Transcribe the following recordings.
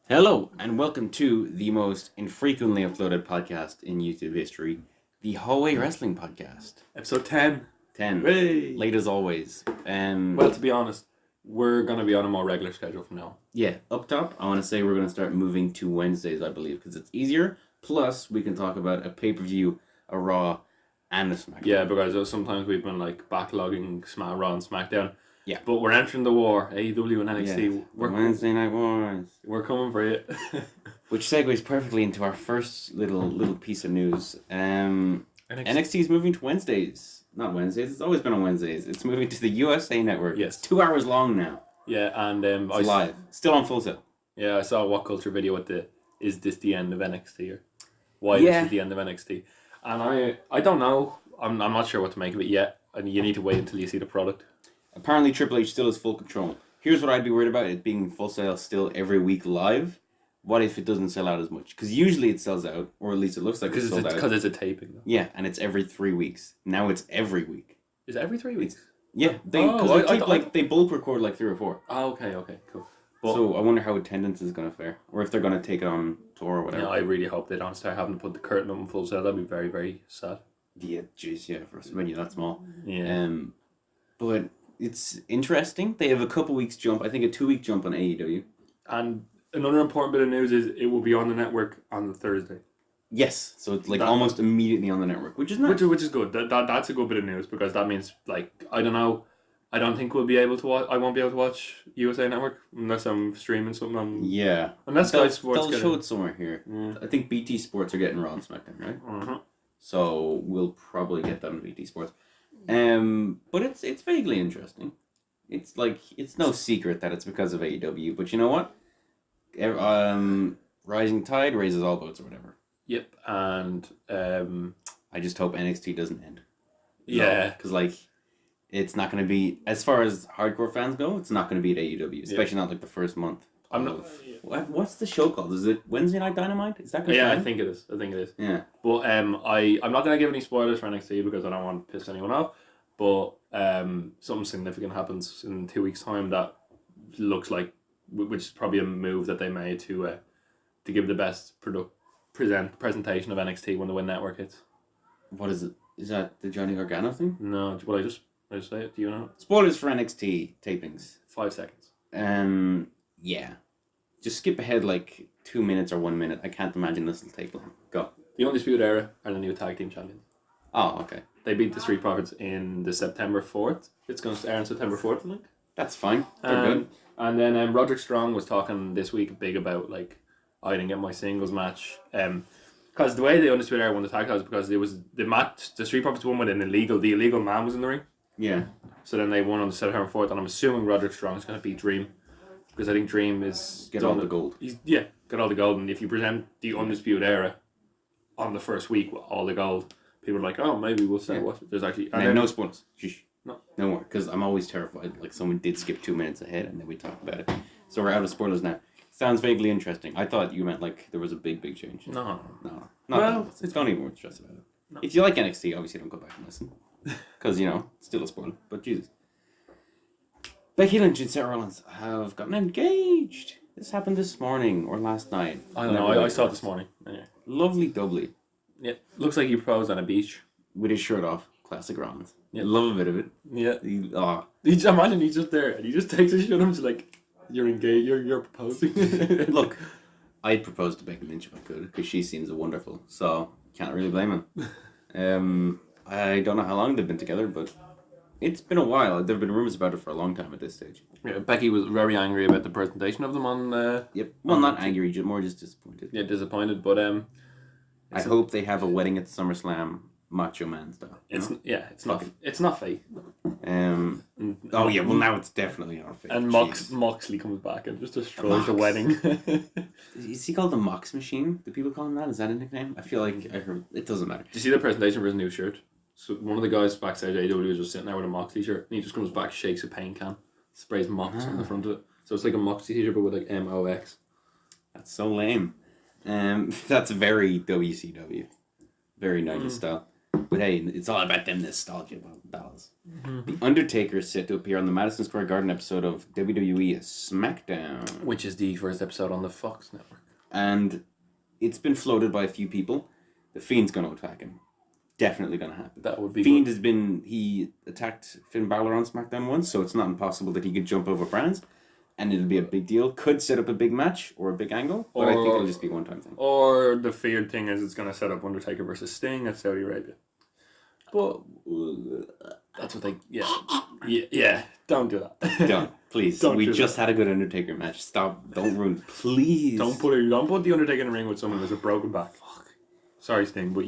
Hello, and welcome to the most infrequently uploaded podcast in YouTube history, the Hallway Wrestling Podcast. Episode 10. 10. Hey. Late as always. Well, to be honest, we're going to be on a more regular schedule from now. Yeah, up top, I want to say we're going to start moving to Wednesdays, I believe, because it's easier. Plus, we can talk about a pay-per-view, a Raw, and a SmackDown. Yeah, because sometimes we've been backlogging Raw and SmackDown. Yeah. But we're entering the war, AEW and NXT. Yes, Wednesday Night Wars. We're coming for you. Which segues perfectly into our first little piece of news. NXT is moving to Wednesdays. Not Wednesdays, it's always been on Wednesdays. It's moving to the USA Network. Yes. 2 hours long now. Yeah, and it's live. Still on Full Sail. Yeah, I saw a What Culture video with is this the end of NXT? Or why this is the end of NXT? And I don't know. I'm not sure what to make of it yet. And you need to wait until you see the product. Apparently Triple H still has full control. Here's what I'd be worried about, it being Full Sail still every week live. What if it doesn't sell out as much? Because usually it sells out, or at least it looks like it's sold out. Because it's a taping. Though. Yeah, and it's every 3 weeks. Now it's every week. Is it every 3 weeks? Yeah, they bulk record 3 or 4. Oh, okay, cool. But, so I wonder how attendance is going to fare, or if they're going to take it on tour or whatever. Yeah, I really hope they don't start having to put the curtain up in Full Sail. That'd be very, very sad. Yeah, jeez, yeah, for a venue that small. Yeah. But it's interesting. They have a couple weeks jump. I think a 2-week jump on AEW. And another important bit of news is it will be on the network on the Thursday. Yes, so it's almost immediately on the network, which is nice. Which is good. That's a good bit of news because that means I don't know. I don't think we'll be able to watch. I won't be able to watch USA Network unless I'm streaming something on. Yeah. Unless Sky Sports. They'll show it somewhere here. Yeah. I think BT Sports are getting Raw and SmackDown, right? Mm-hmm. So we'll probably get that on BT Sports. But it's vaguely interesting. It's it's no secret that it's because of AEW, but you know what? Rising tide raises all boats or whatever. Yep, and I just hope NXT doesn't end. Yeah, because it's not going to be, as far as hardcore fans go, it's not going to be at AEW, especially not the first month. I'm not. What's the show called? Is it Wednesday Night Dynamite? Is that? Yeah, I think it is. Yeah. But I'm not gonna give any spoilers for NXT because I don't want to piss anyone off. But something significant happens in 2 weeks' time that looks like, which is probably a move that they made to give the best presentation of NXT when the Win Network hits. What is it? Is that the Johnny Gargano thing? No, will I just say it? Do you know? Spoilers for NXT tapings. 5 seconds. Yeah. Just skip ahead 2 minutes or 1 minute. I can't imagine this will take long. Go. The Undisputed Era are the new tag team champions. Oh, okay. They beat the Street Profits in the September 4th. It's going to air on September 4th, I think. That's fine. They're good. And then Roderick Strong was talking this week big about, I didn't get my singles match. Because the way the Undisputed Era won the tag titles because it was the match, the Street Profits won with the illegal man was in the ring. Yeah. So then they won on the September 4th, and I'm assuming Roderick Strong is going to beat Dream. Because I think Dream is... Get all the gold. Get all the gold. And if you present the Undisputed Era on the first week with all the gold, people are like, oh, maybe we'll say what. There's actually... no spoilers. Shh. No more. Because I'm always terrified. Someone did skip 2 minutes ahead and then we talk about it. So we're out of spoilers now. Sounds vaguely interesting. I thought you meant there was a big change. No. It's not even worth stressing about it. No. If you like NXT, obviously don't go back and listen. Because, it's still a spoiler. But Jesus. Becky Lynch and Seth Rollins have gotten engaged. This happened this morning or last night. I don't know. I saw it this morning. Yeah. Lovely doubly. Yeah. Looks like he proposed on a beach. With his shirt off. Classic Rollins. Yeah. Love a bit of it. Yeah. Imagine he's just there and he just takes his shirt off and he's you're engaged. You're proposing. Look, I'd propose to Becky Lynch if I could because she seems wonderful. So can't really blame him. I don't know how long they've been together, but it's been a while. There have been rumors about it for a long time at this stage. Yeah, Becky was very angry about the presentation of them on... Yep. Well, not angry, just disappointed. Yeah, disappointed, but... I hope they have a wedding at SummerSlam, Macho Man style. It's not fake. Oh yeah, well now it's definitely not fake. And Moxley comes back and just destroys the wedding. Is he called the Mox Machine? Do people call him that? Is that a nickname? I feel like I heard... It doesn't matter. Did you see the presentation for his new shirt? So one of the guys backstage at AEW was just sitting there with a Moxley shirt, and he just comes back, shakes a paint can, sprays Mox on the front of it. So it's like a Moxley t-shirt, but with MOX. That's so lame. That's very WCW, very 90s style. But hey, it's all about them nostalgia battles. The Undertaker is set to appear on the Madison Square Garden episode of WWE SmackDown. Which is the first episode on the Fox network. And it's been floated by a few people. The Fiend's going to attack him. Definitely going to happen. That would be Fiend good. he attacked Finn Balor on SmackDown once, so it's not impossible that he could jump over brands. And it'll be a big deal. Could set up a big match or a big angle, but I think it'll just be a one-time thing. Or the feared thing is it's going to set up Undertaker versus Sting at Saudi Arabia. But that's what they... Yeah. Don't do that. Don't. Please. We just had a good Undertaker match. Stop. Don't ruin. Please. Don't put the Undertaker in the ring with someone who has a broken back. Fuck. Sorry, Sting, but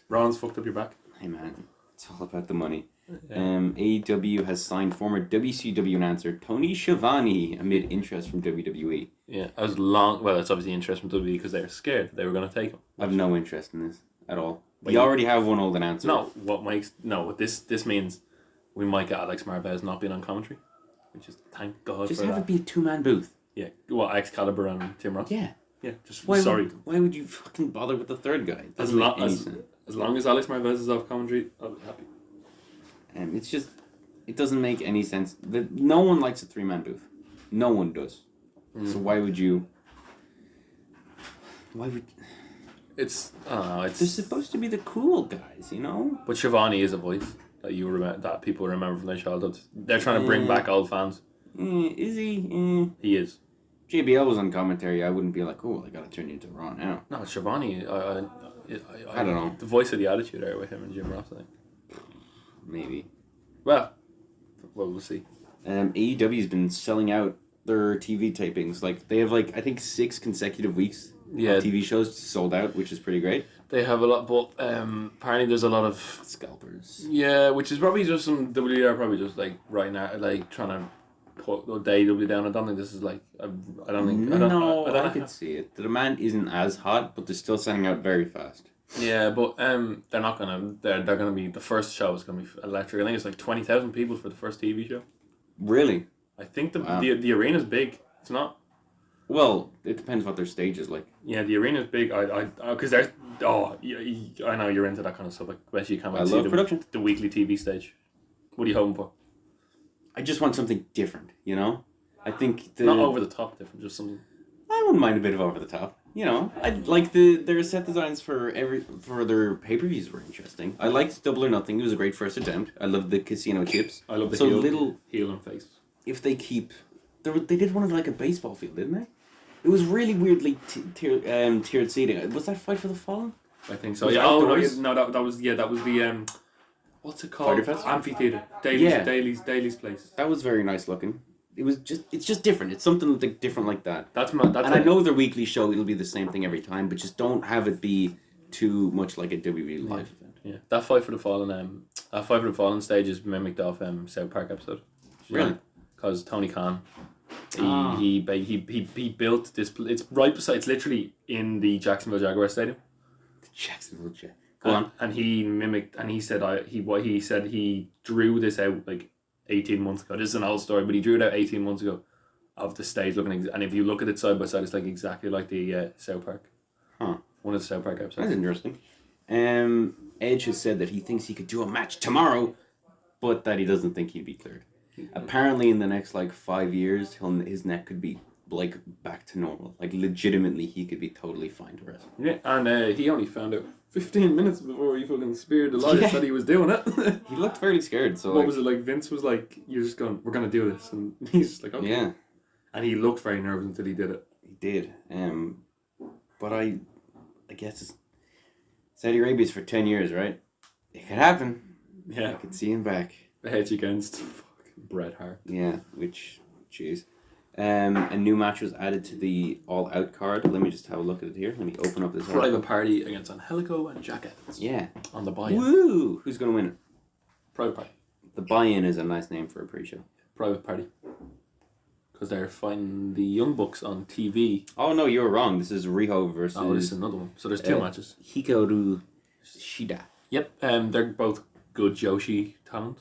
Ron's fucked up your back. Hey, man. It's all about the money. AEW has signed former WCW announcer Tony Schiavone amid interest from WWE. Yeah, it's obviously interest from WWE because they were scared they were going to take him. I have no interest in this at all. We already have one old announcer. What this means, we might get Alex Marvez not being on commentary, which is thank God. Just for have that. it be a two-man booth. Yeah, Excalibur and Tim Ross. Yeah. Why would you fucking bother with the third guy? As long as Alex Marvez is off commentary, I'll be happy. It's just, it doesn't make any sense. No one likes a three-man booth. No one does. So why would you? It's I don't know. They're supposed to be the cool guys, you know. But Schiavone is a voice that people remember from their childhood. They're trying to bring back old fans. Is he? He is. JBL was on commentary. I wouldn't be like, oh, I gotta turn you into Raw now. No, Schiavone. I don't know. The voice of the Attitude Era with him and Jim Ross, I think. Maybe. Well, we'll see. AEW's been selling out their TV tapings. Like they have I think 6 consecutive weeks of TV shows sold out, which is pretty great. They have a lot, but apparently there's a lot of scalpers. Yeah, which is probably just some WWE are probably just right now trying to put the AEW down. I don't think this is I could see it. The demand isn't as hot, but they're still selling out very fast. Yeah, but they're not gonna. They're gonna be the first show is gonna be electric. I think it's 20,000 people for the first TV show. Really? I think the arena's big. It's not. Well, it depends what their stage is like. Yeah, the arena's big. Because there's I know you're into that kind of stuff. Especially you can't see production. The weekly TV stage. What are you hoping for? I just want something different. You know, I think not over the top different. Just something. I wouldn't mind a bit of over the top. You know, I like their set designs for their pay-per-views were interesting. I liked Double or Nothing. It was a great first attempt. I loved the casino chips. I love the heel and face. If they keep, they did one of a baseball field, didn't they? It was really weirdly tiered seating. Was that Fight for the Fallen? I think so. That was the what's it called? Fighter Fest? Amphitheater. Daly's place. That was very nice looking. It's just different. It's something different like that. I know their weekly show, it'll be the same thing every time, but just don't have it be too much like a WWE live event. Yeah, that Fight for the Fallen stage is mimicked off South Park episode. Really? Because Tony Khan, he built this. It's right beside. It's literally in the Jacksonville Jaguar Stadium. The Jacksonville Jaguar. Go on. And he mimicked, and he said he drew this out 18 months ago. This is an old story, but he drew it out 18 months ago of the stage looking, and if you look at it side by side, it's exactly like the South Park. Huh. One of the South Park episodes. That's interesting. Edge has said that he thinks he could do a match tomorrow, but that he doesn't think he'd be cleared. Apparently, in the next 5 years, his neck could be back to normal. Legitimately, he could be totally fine to wrestle. Yeah, and he only found out 15 minutes before he fucking speared the lights that he was doing it. He looked fairly scared. So what was it like? Vince was like, "You're just going. We're gonna do this," and he's just like, "Okay." Yeah. And he looked very nervous until he did it. He did. But I guess Saudi Arabia's for 10 years, right? It could happen. Yeah. I could see him back. The hedge against Bret Hart. Yeah, jeez. A new match was added to the All Out card. Let me just have a look at it here. Let me open up this. Private Party against Angelico and Jack Evans. Yeah. On the buy-in. Woo! Who's going to win it? Private Party. The buy-in is a nice name for a pre-show. Private Party. Because they're fighting the Young Bucks on TV. Oh, no, you were wrong. This is Riho versus... Oh, this is another one. So there's 2 matches. Hikaru Shida. Yep. They're both good Joshi talent.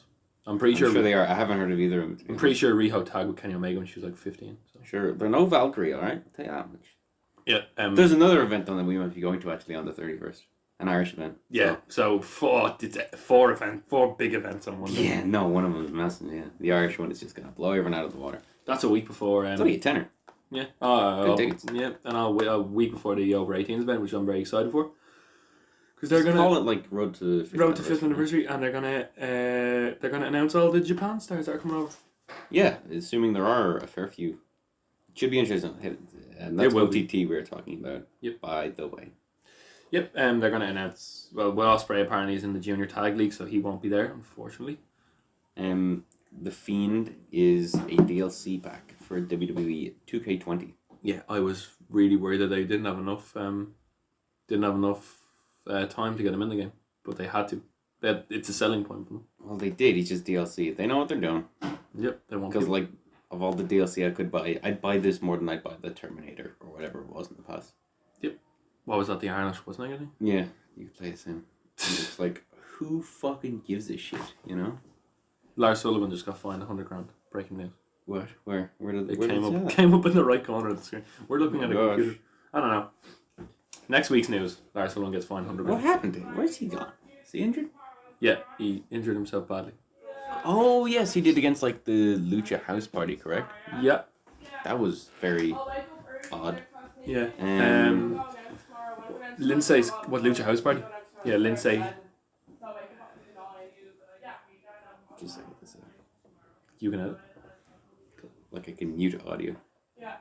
I'm pretty sure they are. I haven't heard of either of them. I'm pretty sure Riho tagged with Kenny Omega when she was 15. So. Sure. They're no Valkyrie, alright? I'll tell you that much. Yeah. There's another event on that we might be going to actually on the 31st. An Irish event. Yeah, so four big events on one day. Yeah, no, one of them is massive, yeah. The Irish one is just going to blow everyone out of the water. That's a week before... It's only a tenner. Yeah. Good tickets. Yeah, and a week before the over 18s event, which I'm very excited for. Because they're Just gonna call it like Road to 5th anniversary, and they're gonna announce all the Japan stars that are coming over. Yeah, assuming there are a fair few. Should be interesting. And that's OTT we were talking about. Yep. By the way. Yep. They're gonna announce. Well, Will Ospreay apparently is in the Junior Tag League, so he won't be there, unfortunately. The Fiend is a DLC pack for WWE 2K20. Yeah, I was really worried that they didn't have enough time to get him in the game, but they had to. It's a selling point for them. Well, they did. He's just DLC. They know what they're doing. Yep, they won't. Because like of all the DLC I could buy, I'd buy this more than I'd buy the Terminator or whatever it was in the past. Yep. What was that? The Arnold, wasn't it? Yeah, you could play as him. And it's like, who fucking gives a shit? You know. Lars Sullivan just got fined $100,000. Breaking news. What? Where did it where came up in the right corner of the screen? We're looking at a gosh. computer. I don't know. Next week's news: Lars Sullivan gets fined $100,000. What happened to him? Where's he gone? Is he injured? Yeah, he injured himself badly. Oh yes, he did against like the Lucha House Party, correct? Yeah. That was very odd. Yeah. Lindsay's Lucha House Party? Yeah, Lindsay. Just like this. You can edit. Like I can mute audio,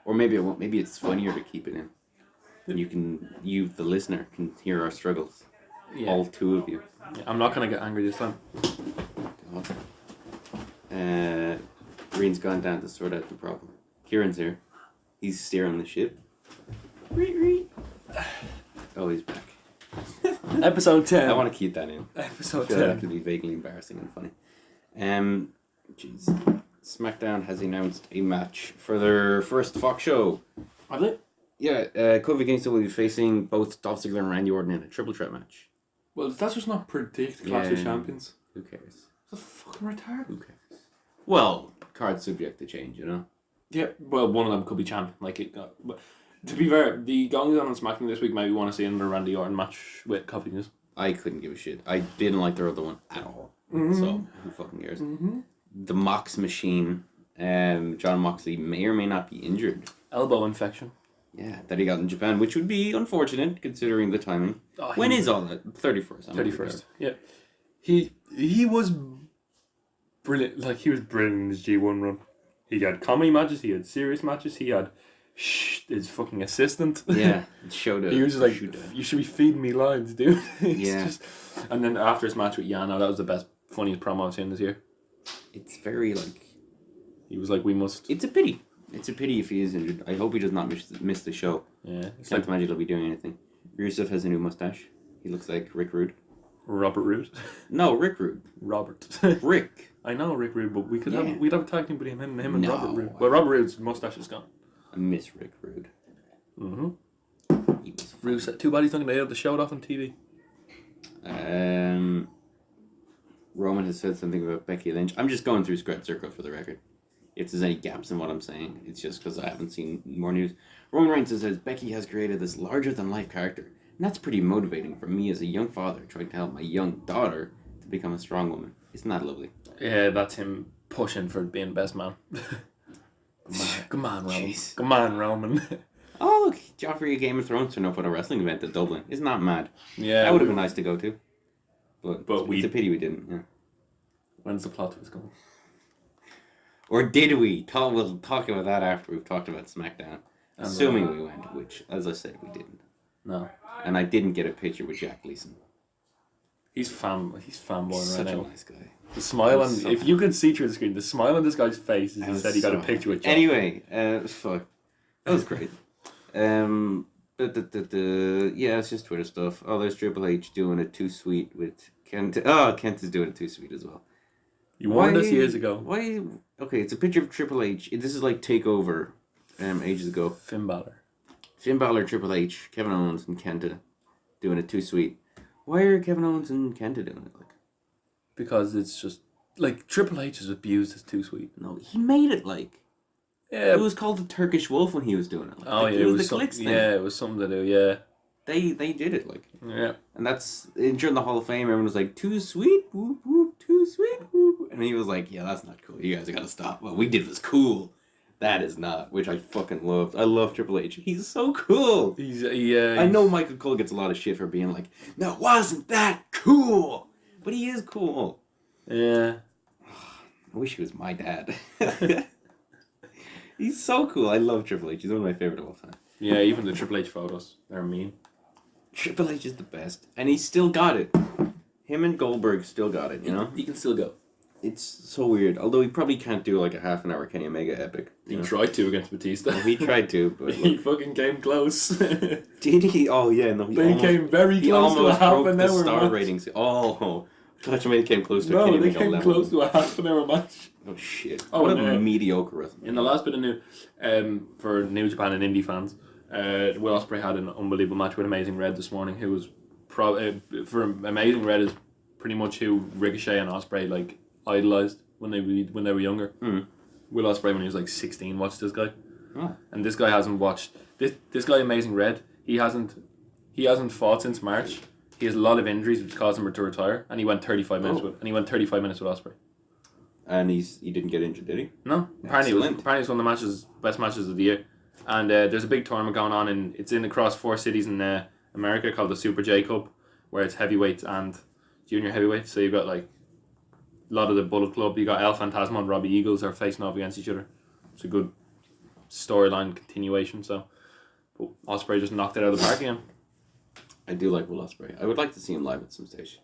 or maybe I won't. Maybe it's funnier to keep it in. And you, the listener, can hear our struggles. Yeah. All two of you. Yeah, I'm not gonna get angry this time. Green's gone down to sort out the problem. Kieran's here. He's steering the ship. Oh, he's back. Episode 10. I want to keep that in. Episode 10. That could be ten. vaguely embarrassing and funny. Jeez. SmackDown has announced a match for their first Fox show. Have they? Yeah, Kofi Kingston will be facing both Dolph Ziggler and Randy Orton in a triple threat match. Well, that's just not predict Clash of Champions. Who cares? It's a fucking retard. Who cares? Well, card subject to change, you know? Yeah, well, one of them could be champ. Like it. But to be fair, the Gongs on SmackDown this week maybe want to see another Randy Orton match with Kofi Kingston. I couldn't give a shit. I didn't like their other one at all. Mm-hmm. So, who fucking cares? Mm-hmm. The Mox Machine, John Moxley may or may not be injured. Elbow infection. Yeah, that he got in Japan, which would be unfortunate considering the timing. Oh, when is all that? 31st. 31st. Yeah. He was brilliant. Like, he was brilliant in his G1 run. He had comedy matches, he had serious matches, he had his fucking assistant. Yeah, showed He was just like, you should be feeding me lines, dude. Yeah. And then after his match with Yano, that was the best, funniest promo I've seen this year. It's very, like... He was like, we must... It's a pity. It's a pity if he is injured. I hope he does not miss the show. Yeah. I can't imagine he'll be doing anything. Rusev has a new mustache. He looks like Rick Rude. Robert Roode? No, Rick Rude. Robert. Rick. I know Rick Rude, but we'd have a tag team between him and No. Robert Roode. Well, Robert Roode's mustache is gone. I miss Rick Rude. Mm-hmm. He was Rude said, too bad he's not going to be able to show it off on TV. Roman has said something about Becky Lynch. I'm just going through Scratch Circle for the record. If there's any gaps in what I'm saying, it's just because I haven't seen more news. Roman Reigns says Becky has created this larger-than-life character, and that's pretty motivating for me as a young father trying to help my young daughter to become a strong woman. Isn't that lovely? Yeah, that's him pushing for being best man. Come on, Roman. Jeez. Come on, Roman. Oh, look, Joffrey Game of Thrones turned up at a wrestling event in Dublin. Isn't that mad? Yeah. That would have been nice to go to. But it's a pity we didn't. Yeah. When's the plot twist going? Or did we? We'll talk about that after we've talked about SmackDown. Assuming we went, which, as I said, we didn't. No. And I didn't get a picture with Jack Gleason. He's fanboying right now. Such a nice guy. The smile on... If you could see through the screen, the smile on this guy's face as he said he got a picture with Jack. Anyway, fuck. That was great. Yeah, it's just Twitter stuff. Oh, there's Triple H doing a too sweet with Kent. Oh, Kent is doing it too sweet as well. You warned us years ago. Why? Okay, it's a picture of Triple H. This is like TakeOver, ages ago. Finn Balor, Triple H, Kevin Owens, and Kenta doing it too sweet. Why are Kevin Owens and Kenta doing it? Like, because it's just like Triple H is abused as too sweet. No, he made it like. Yeah. It was called the Turkish Wolf when he was doing it. Like, it was the clicks thing. Yeah, it was something to do. Yeah. they did it, like. Yeah. And that's during the Hall of Fame. Everyone was like, "Too sweet, whoop whoop, too sweet, whoop," and he was like, "Yeah, that's not cool. You guys gotta stop. What we did was cool. That is not," which I fucking loved. I love Triple H. He's so cool. I know Michael Cole gets a lot of shit for being like, "No, it wasn't that cool," but he is cool. Yeah. I wish he was my dad. He's so cool. I love Triple H. He's one of my favorite of all time. Yeah, even the Triple H photos, they're mean. Triple H is the best, and he still got it. Him and Goldberg still got it, you know? He can still go. It's so weird. Although he probably can't do like a half an hour Kenny Omega epic. He tried to against Batista. Well, he tried to, but he fucking came close. Did he? Oh yeah, no. They came very close to a half an hour star match. ratings. Oh, Dutchman came close to a Kenny No, they Omega came level. close to a half an hour match. Oh shit! Oh, What and, a mediocre wrestling. In the last bit of news, for New Japan and indie fans, Will Ospreay had an unbelievable match with Amazing Red this morning. Who was for Amazing Red is pretty much who Ricochet and Ospreay like idolized when they were younger. Mm. Will Ospreay when he was like 16 watched this guy, Oh. and this guy hasn't watched this guy Amazing Red. He hasn't fought since March. He has a lot of injuries which caused him to retire, and he went 35 minutes with Ospreay. And he didn't get injured, did he? No, apparently it was Excellent. one of the best matches of the year. And there's a big tournament going on, and it's in across 4 cities in America called the Super J Cup, where it's heavyweights and junior heavyweights. So you've got like a lot of the Bullet Club. You got El Fantasma and Robbie Eagles are facing off against each other. It's a good storyline continuation. So, but Ospreay just knocked it out of the park again. I do like Will Ospreay. I would like to see him live at some stage.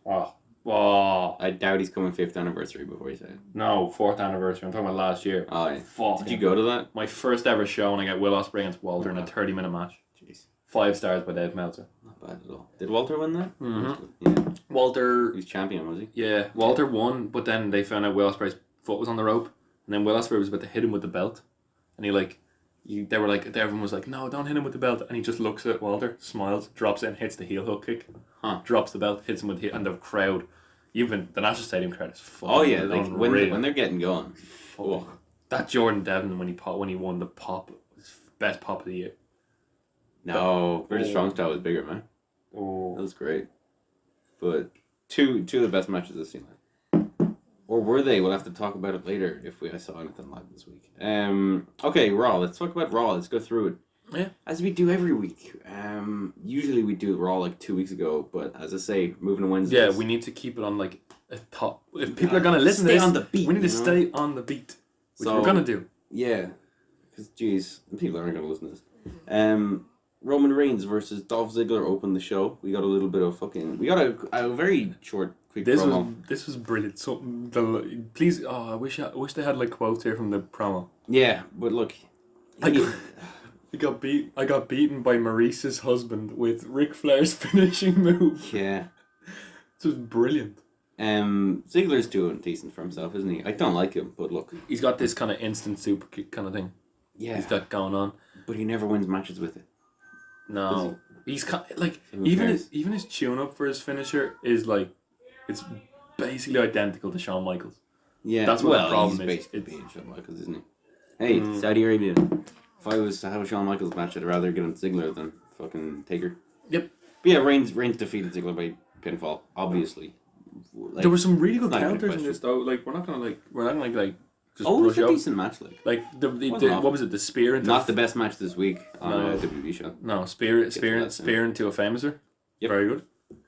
Oh, I doubt he's coming 5th anniversary before he said it. no, 4th anniversary. I'm talking about last year. Oh, yeah. Fuck. Did you go to that? My first ever show, and I get Will Ospreay against Walter in a 30-minute match. Jeez. 5 stars by Dave Meltzer. Not bad at all. Did Walter win that? Mm-hmm. Yeah. Walter, He was champion, was he? yeah, Walter won, but then they found out Will Ospreay's foot was on the rope, and then Will Ospreay was about to hit him with the belt, and everyone was like, no, don't hit him with the belt, and he just looks at Walter, smiles, drops it, and hits the heel hook kick, drops the belt, hits him with the, and the crowd, even the National Stadium crowd is fucking Oh yeah, like unreal. when they're getting going. Oh, that Jordan Devlin when he won the pop was best pop of the year. No, British Strong Style was bigger, man. Oh, That was great. But two of the best matches I've seen. Or were they? We'll have to talk about it later if I saw anything live this week. Okay, Raw. Let's talk about Raw. Let's go through it. Yeah. As we do every week. Usually we do Raw like 2 weeks ago, but as I say, moving to Wednesdays. yeah, we need to keep it on like a top. If people are gonna listen to stay this, on the beat, we need to you know? stay on the beat, which So- we're gonna do. Yeah. Because, geez, people aren't going to listen to this. Roman Reigns versus Dolph Ziggler opened the show. We got a little bit of we got a very short, quick promo. This was brilliant. So please, I wish they had like quotes here from the promo. Yeah, but look. I got beaten by Maurice's husband with Ric Flair's finishing move. Yeah. This was brilliant. Ziggler's doing decent for himself, isn't he? I don't like him, but look. He's got this kind of instant super kick kind of thing. Yeah. He's got going on. But he never wins matches with it. No, he's like Who even cares? his tune up for his finisher is like it's basically identical to Shawn Michaels. Yeah. That's what the problem he's is. basically being Shawn Michaels, isn't he? Hey, Saudi Arabia. If I was to have a Shawn Michaels match, I'd rather get him Ziggler than fucking Taker. Yep. But yeah, Reigns defeated Ziggler by pinfall, obviously. Like, There were some really good not even a counters in question. this though. Like we're not gonna just Oh, it was brush a out. decent match, like. Like the Wasn't awful. what was it? The spear into Not the best match this week on No. a WWE show. no spear to that soon. into a famouser. Yep. Very good.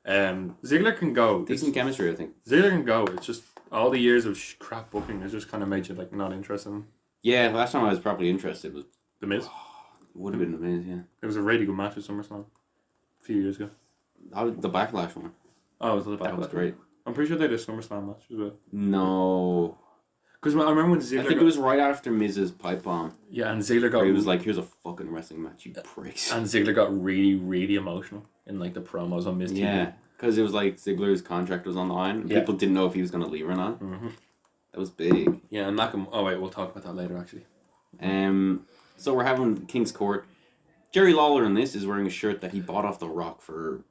Ziggler can go. Decent chemistry, I think. Ziggler can go. It's just all the years of crap booking has just kind of made you like not interested in Yeah, last time I was properly interested was the Miz. would have been amazing. Yeah, It was a really good match at SummerSlam a few years ago. that was the Backlash one. Oh, was it the That was Backlash? great. I'm pretty sure they did a SummerSlam match as well. No, Because I remember when Ziggler I think it was right after Miz's pipe bomb. yeah, and Ziggler got Where he was like, "Here's a fucking wrestling match, you pricks." and Ziggler got really, really emotional in like the promos on Miz TV. Yeah, because it was like Ziggler's contract was on the line. And Yeah. People didn't know if he was going to leave or not. Mm-hmm. That was big. Yeah, and Nakamura. Oh wait, we'll talk about that later actually. So we're having King's Court. Jerry Lawler in this is wearing a shirt that he bought off The Rock for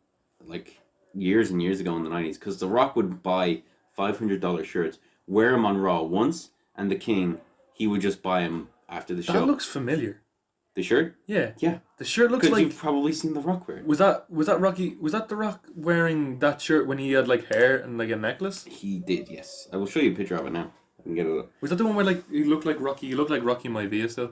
like years and years ago in the 90s, because The Rock would buy $500 shirts, wear them on Raw once, and the King, he would just buy them after the show. That looks familiar. The shirt? Yeah. Yeah. The shirt looks Because like... you've probably seen The Rock wear it. Was that Rocky? Was that The Rock wearing that shirt when he had like hair and like a necklace? He did, yes. I will show you a picture of it now. I can get it up. Was that the one where like he looked like Rocky? You looked like Rocky Maivia still.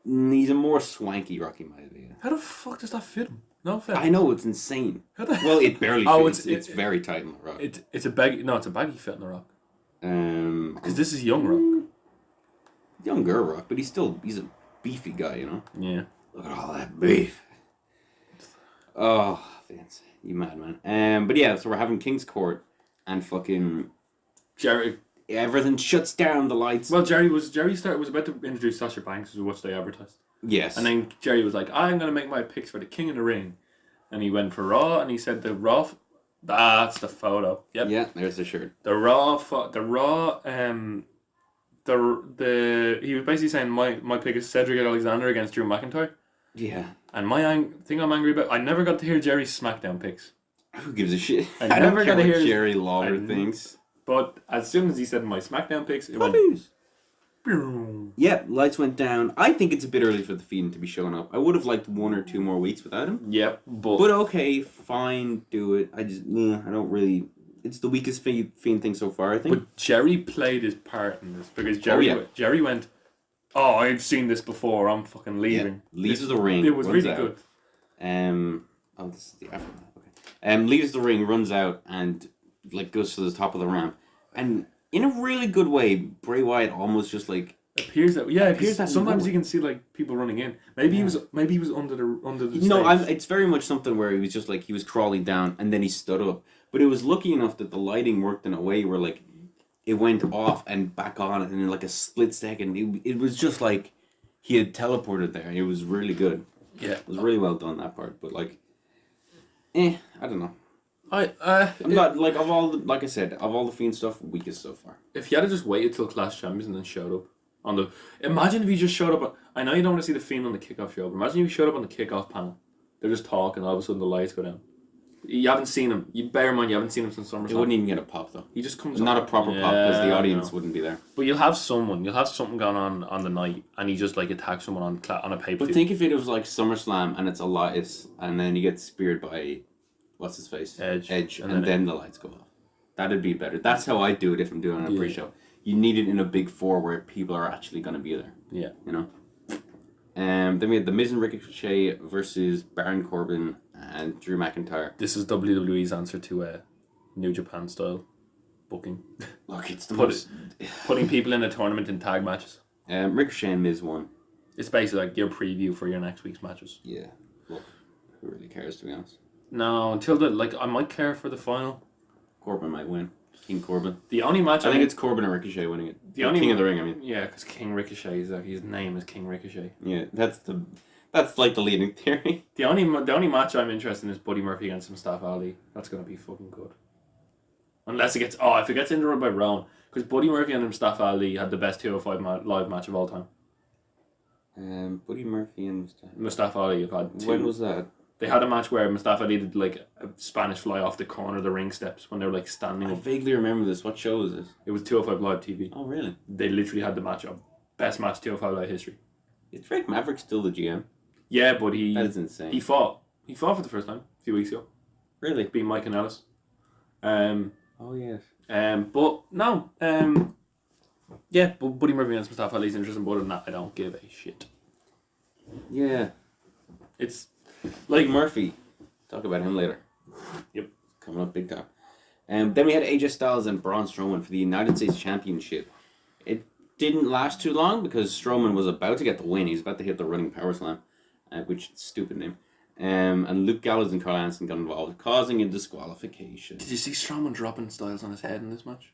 He's a more swanky Rocky Maivia. How the fuck does that fit him? No offense. I know, it's insane. How the... Well, it barely Oh, fits. It's very tight on The Rock. It's a baggy. No, it's a baggy fit on The Rock. Because this is young Rock. Younger Rock, but he's a beefy guy, you know? Yeah. Look at all that beef. Oh, Vince, you madman. But yeah, so we're having King's Court and fucking Jerry. Everything shuts down, the lights. Well, Jerry was about to introduce Sasha Banks, which they advertised. Yes. And then Jerry was like, I'm going to make my picks for the King of the Ring. And he went for Raw, and he said the Raw... That's the photo. Yep. Yeah, there's the shirt. The Raw... He was basically saying my pick is Cedric Alexander against Drew McIntyre. Yeah. And thing I'm angry about, I never got to hear Jerry's SmackDown picks. Who gives a shit? I never got to hear Jerry Lawler thinks. But as soon as he said my SmackDown picks, it went... Yeah, lights went down. I think it's a bit early for the Fiend to be showing up. I would have liked 1 or 2 more weeks without him. Yep, but okay, fine, do it. I don't really... It's the weakest Fiend thing so far, I think. But Jerry played his part in this because Jerry went, oh, I've seen this before, I'm fucking leaving. Yeah, leaves the ring. It was really out. good. Oh, this is the aftermath. Okay. Leaves the ring, runs out, and like goes to the top of the ramp. And in a really good way, Bray Wyatt almost just like... Appears that sometimes you can see like people running in. Maybe he was under the stage. It's very much something where he was just like he was crawling down and then he stood up. But it was lucky enough that the lighting worked in a way where like it went off and back on and in like a split second. It was just like he had teleported there. It was really good. Yeah, it was really well done, that part. But like, I don't know. I'm not like of all the Fiend stuff, weakest so far. If you had to just waited till Clash Champions and then showed up on the, imagine if you just showed up. I know you don't want to see the Fiend on the kickoff show, but imagine if you showed up on the kickoff panel. They're just talking, all of a sudden the lights go down. You haven't seen him. You bear in mind you haven't seen him since SummerSlam. It wouldn't even get a pop though. He just comes. It's not a proper pop because the audience wouldn't be there. But you'll have something going on the night, and he just like attacks someone on a pay per view. But think if it was like SummerSlam and it's Elias, and then he gets speared by what's his face Edge, and then the lights go off. That'd be better. That's how I do it if I'm doing a pre-show. You need it in a big 4 where people are actually going to be there. Yeah, you know. Then we had the Miz and Ricochet versus Baron Corbin and Drew McIntyre. This is WWE's answer to New Japan style booking. Look, it's putting people in a tournament in tag matches. Ricochet and Miz won. It's basically like your preview for your next week's matches. Yeah. Look, who really cares, to be honest? No, until I might care for the final. Corbin might win. King Corbin. The only match I think it's Corbin and Ricochet winning it. The only King of the Ring, I mean. Yeah, because King Ricochet his name is King Ricochet. Yeah, that's like the leading theory. The only match I'm interested in is Buddy Murphy against Mustafa Ali. That's gonna be fucking good. Unless if it gets interrupted by Rowan, because Buddy Murphy and Mustafa Ali had the best 205 live match of all time. Buddy Murphy and Mustafa Ali have had 2. When was that? They had a match where Mustafa Ali did like a Spanish fly off the corner of the ring steps when they were like standing up. I vaguely remember this. What show was this? It was 205 Live TV. Oh, really? They literally had the match of best match 205 Live history. Is Drake Maverick still the GM? Yeah, but he... That is insane. He fought for the first time a few weeks ago. Really? Being Mike and Ellis. Oh, yes. But no. Yeah, but Buddy Murphy against Mustafa Ali is interesting, but other than that, I don't give a shit. Yeah. It's... Like Murphy. Talk about him later. Yep. Coming up big time. Then we had AJ Styles and Braun Strowman for the United States Championship. It didn't last too long because Strowman was about to get the win. He was about to hit the running power slam, which is a stupid name. And Luke Gallows and Carl Anderson got involved, causing a disqualification. Did you see Strowman dropping Styles on his head in this match?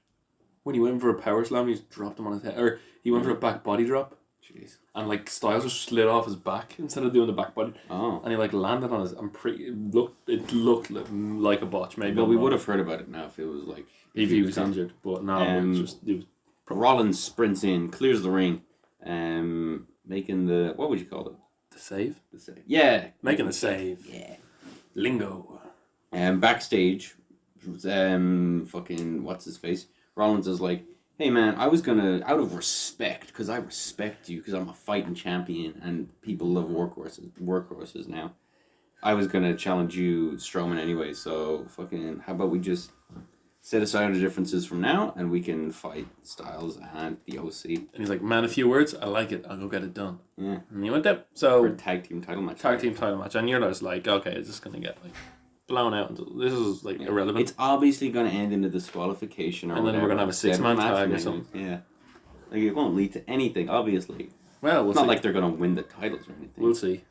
When he went for a power slam, he just dropped him on his head. Or he went for a back body drop. Jeez. And like Styles just slid off his back instead of doing the back body. Oh. And he like landed on his. It looked like a botch. Maybe. Well, we would have heard about it now if it was like if he was injured, but no, it was Rollins sprints in, clears the ring, making the what would you call it? The save. The save. Yeah, making the save. Yeah. Lingo. Backstage, fucking what's his face? Rollins is like, Hey man, I was gonna, out of respect, because I respect you, because I'm a fighting champion, and people love workhorses now. I was gonna challenge you, Strowman, anyway. So fucking, how about we just set aside our differences from now, and we can fight Styles and the OC. And he's like, man, a few words, I like it, I'll go get it done. Yeah. And you went there. For So a tag team title match. And you're just like, okay, it's just gonna get like blown out. This is like irrelevant. It's obviously gonna end in a disqualification, or and then whatever. we're gonna have a 6-man tag or something. Yeah. Like it won't lead to anything, obviously. Well, It's not like they're gonna win the titles or anything. We'll see.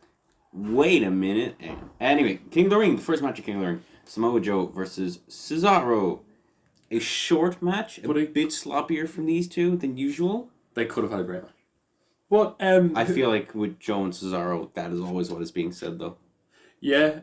Wait a minute. Anyway, King of the Ring, the first match of King of the Ring. Samoa Joe versus Cesaro. A short match, a bit sloppier from these two than usual. They could have had a great match. But I feel like with Joe and Cesaro, that is always what is being said, though. Yeah,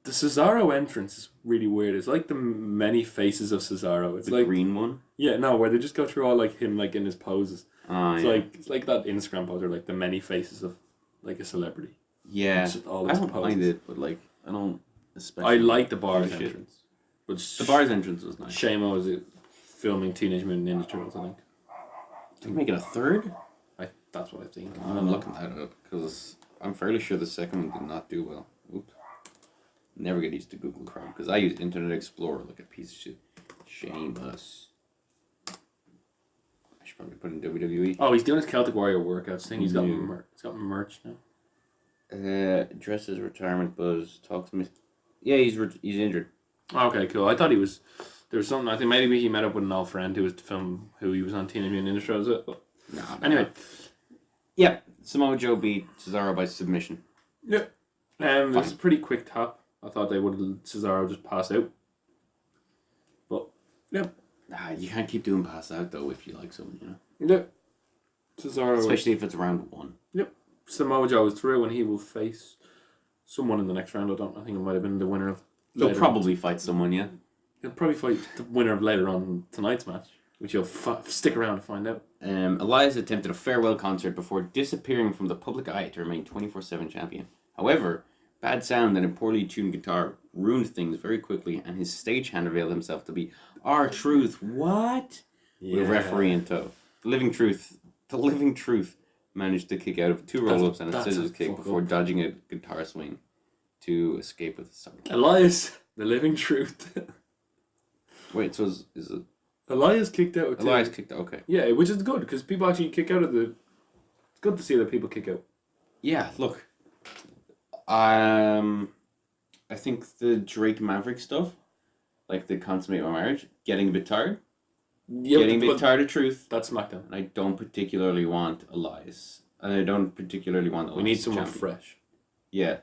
the Cesaro entrance is really weird. It's like the many faces of Cesaro. It's the like green one. Yeah, no, where they just go through all like him, like in his poses. Yeah. It's like that Instagram pose, or like the many faces of like a celebrity. Yeah, all I don't mind it, but like I don't especially. I like the Bar's entrance, but the Bar's entrance was nice. Shamo was filming Teenage Mutant Ninja Turtles, I think. Did you make it a third? That's what I think. I'm looking that up because I'm fairly sure the second one did not do well. Oops. Never get used to Google Chrome because I use Internet Explorer like a piece of shit. Shame us. I should probably put in WWE. Oh, he's doing his Celtic Warrior workouts thing. He's got merch now. Dresses retirement buzz. Talks to me. Yeah, he's injured. Okay, cool. I thought he was. There was something. I think maybe he met up with an old friend who was to film who he was on Teenage Mutant Ninja Turtles. But no. Anyway. Yeah, Samoa Joe beat Cesaro by submission. Yeah. It was a pretty quick tap. I thought they would have Cesaro just pass out. But, yeah. You can't keep doing pass out, though, if you like someone, you know? Yeah. Cesaro. Especially if it's round one. Yep. Samoa Joe is through and he will face someone in the next round. I think it might have been the winner of... He'll probably fight someone, yeah? He'll probably fight the winner of later on tonight's match, which you'll stick around to find out. Elias attempted a farewell concert before disappearing from the public eye to remain 24/7 champion. However, bad sound and a poorly tuned guitar ruined things very quickly, and his stagehand revealed himself to be R-Truth. What? Yeah. With a referee in tow. The Living Truth managed to kick out of 2 roll-ups and a scissors kick before dodging a guitar swing to escape with a stomach kick. Elias, the Living Truth. Wait, so is it... Elias kicked out. Elias kicked out, okay. Yeah, which is good, because people actually kick out of the... It's good to see that people kick out. Yeah, look. I think the Drake Maverick stuff, like the consummate my marriage, getting a bit tired. Yep, Getting a bit tired of Truth. That's SmackDown. And I don't particularly want Elias. And I don't particularly want Elias. We need someone fresh. Yeah.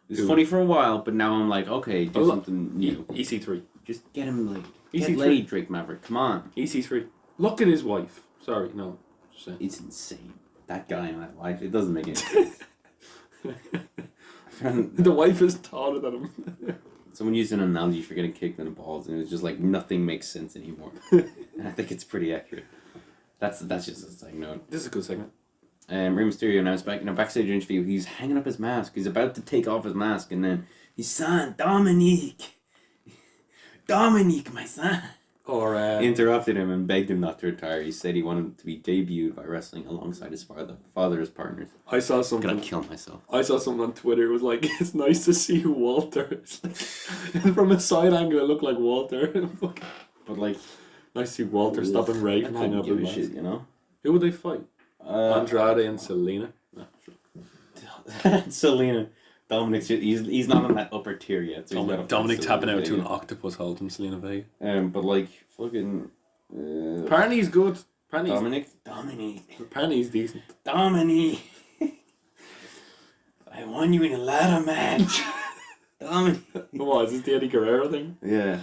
It's funny for a while, but now I'm like, okay, do something new. EC3. Just get him laid. EC3. Get laid, Drake Maverick. Come on. EC3. Look at his wife. Sorry, no. Just saying. It's insane. That guy and that wife, it doesn't make any sense. The wife is taller than him. Someone used an analogy for getting kicked in the balls, and it was just like nothing makes sense anymore. And I think it's pretty accurate. That's just a side note. This is a good segment. Rey Mysterio announced backstage interview, he's hanging up his mask. He's about to take off his mask, and then his son, Dominique, my son, interrupted him and begged him not to retire. He said he wanted to be debuted by wrestling alongside his father as partners. I saw something. I'm gonna kill myself. I saw something on Twitter. It was like, it's nice to see Walter. It's like, from a side angle, it looked like Walter. But like, nice to see Walter stopping Ray and hang up his mask. Shit, you know? Who would they fight? Andrade and Selena. No, sure. Selena. Dominic's he's not on that upper tier yet. So Dominic tapping out to an octopus hold from Selena Vega. But like fucking. Apparently he's good. Dominic. Apparently he's decent. Dominic. I won you in a ladder match. Dominic. What is this the Eddie Guerrero thing? Yeah.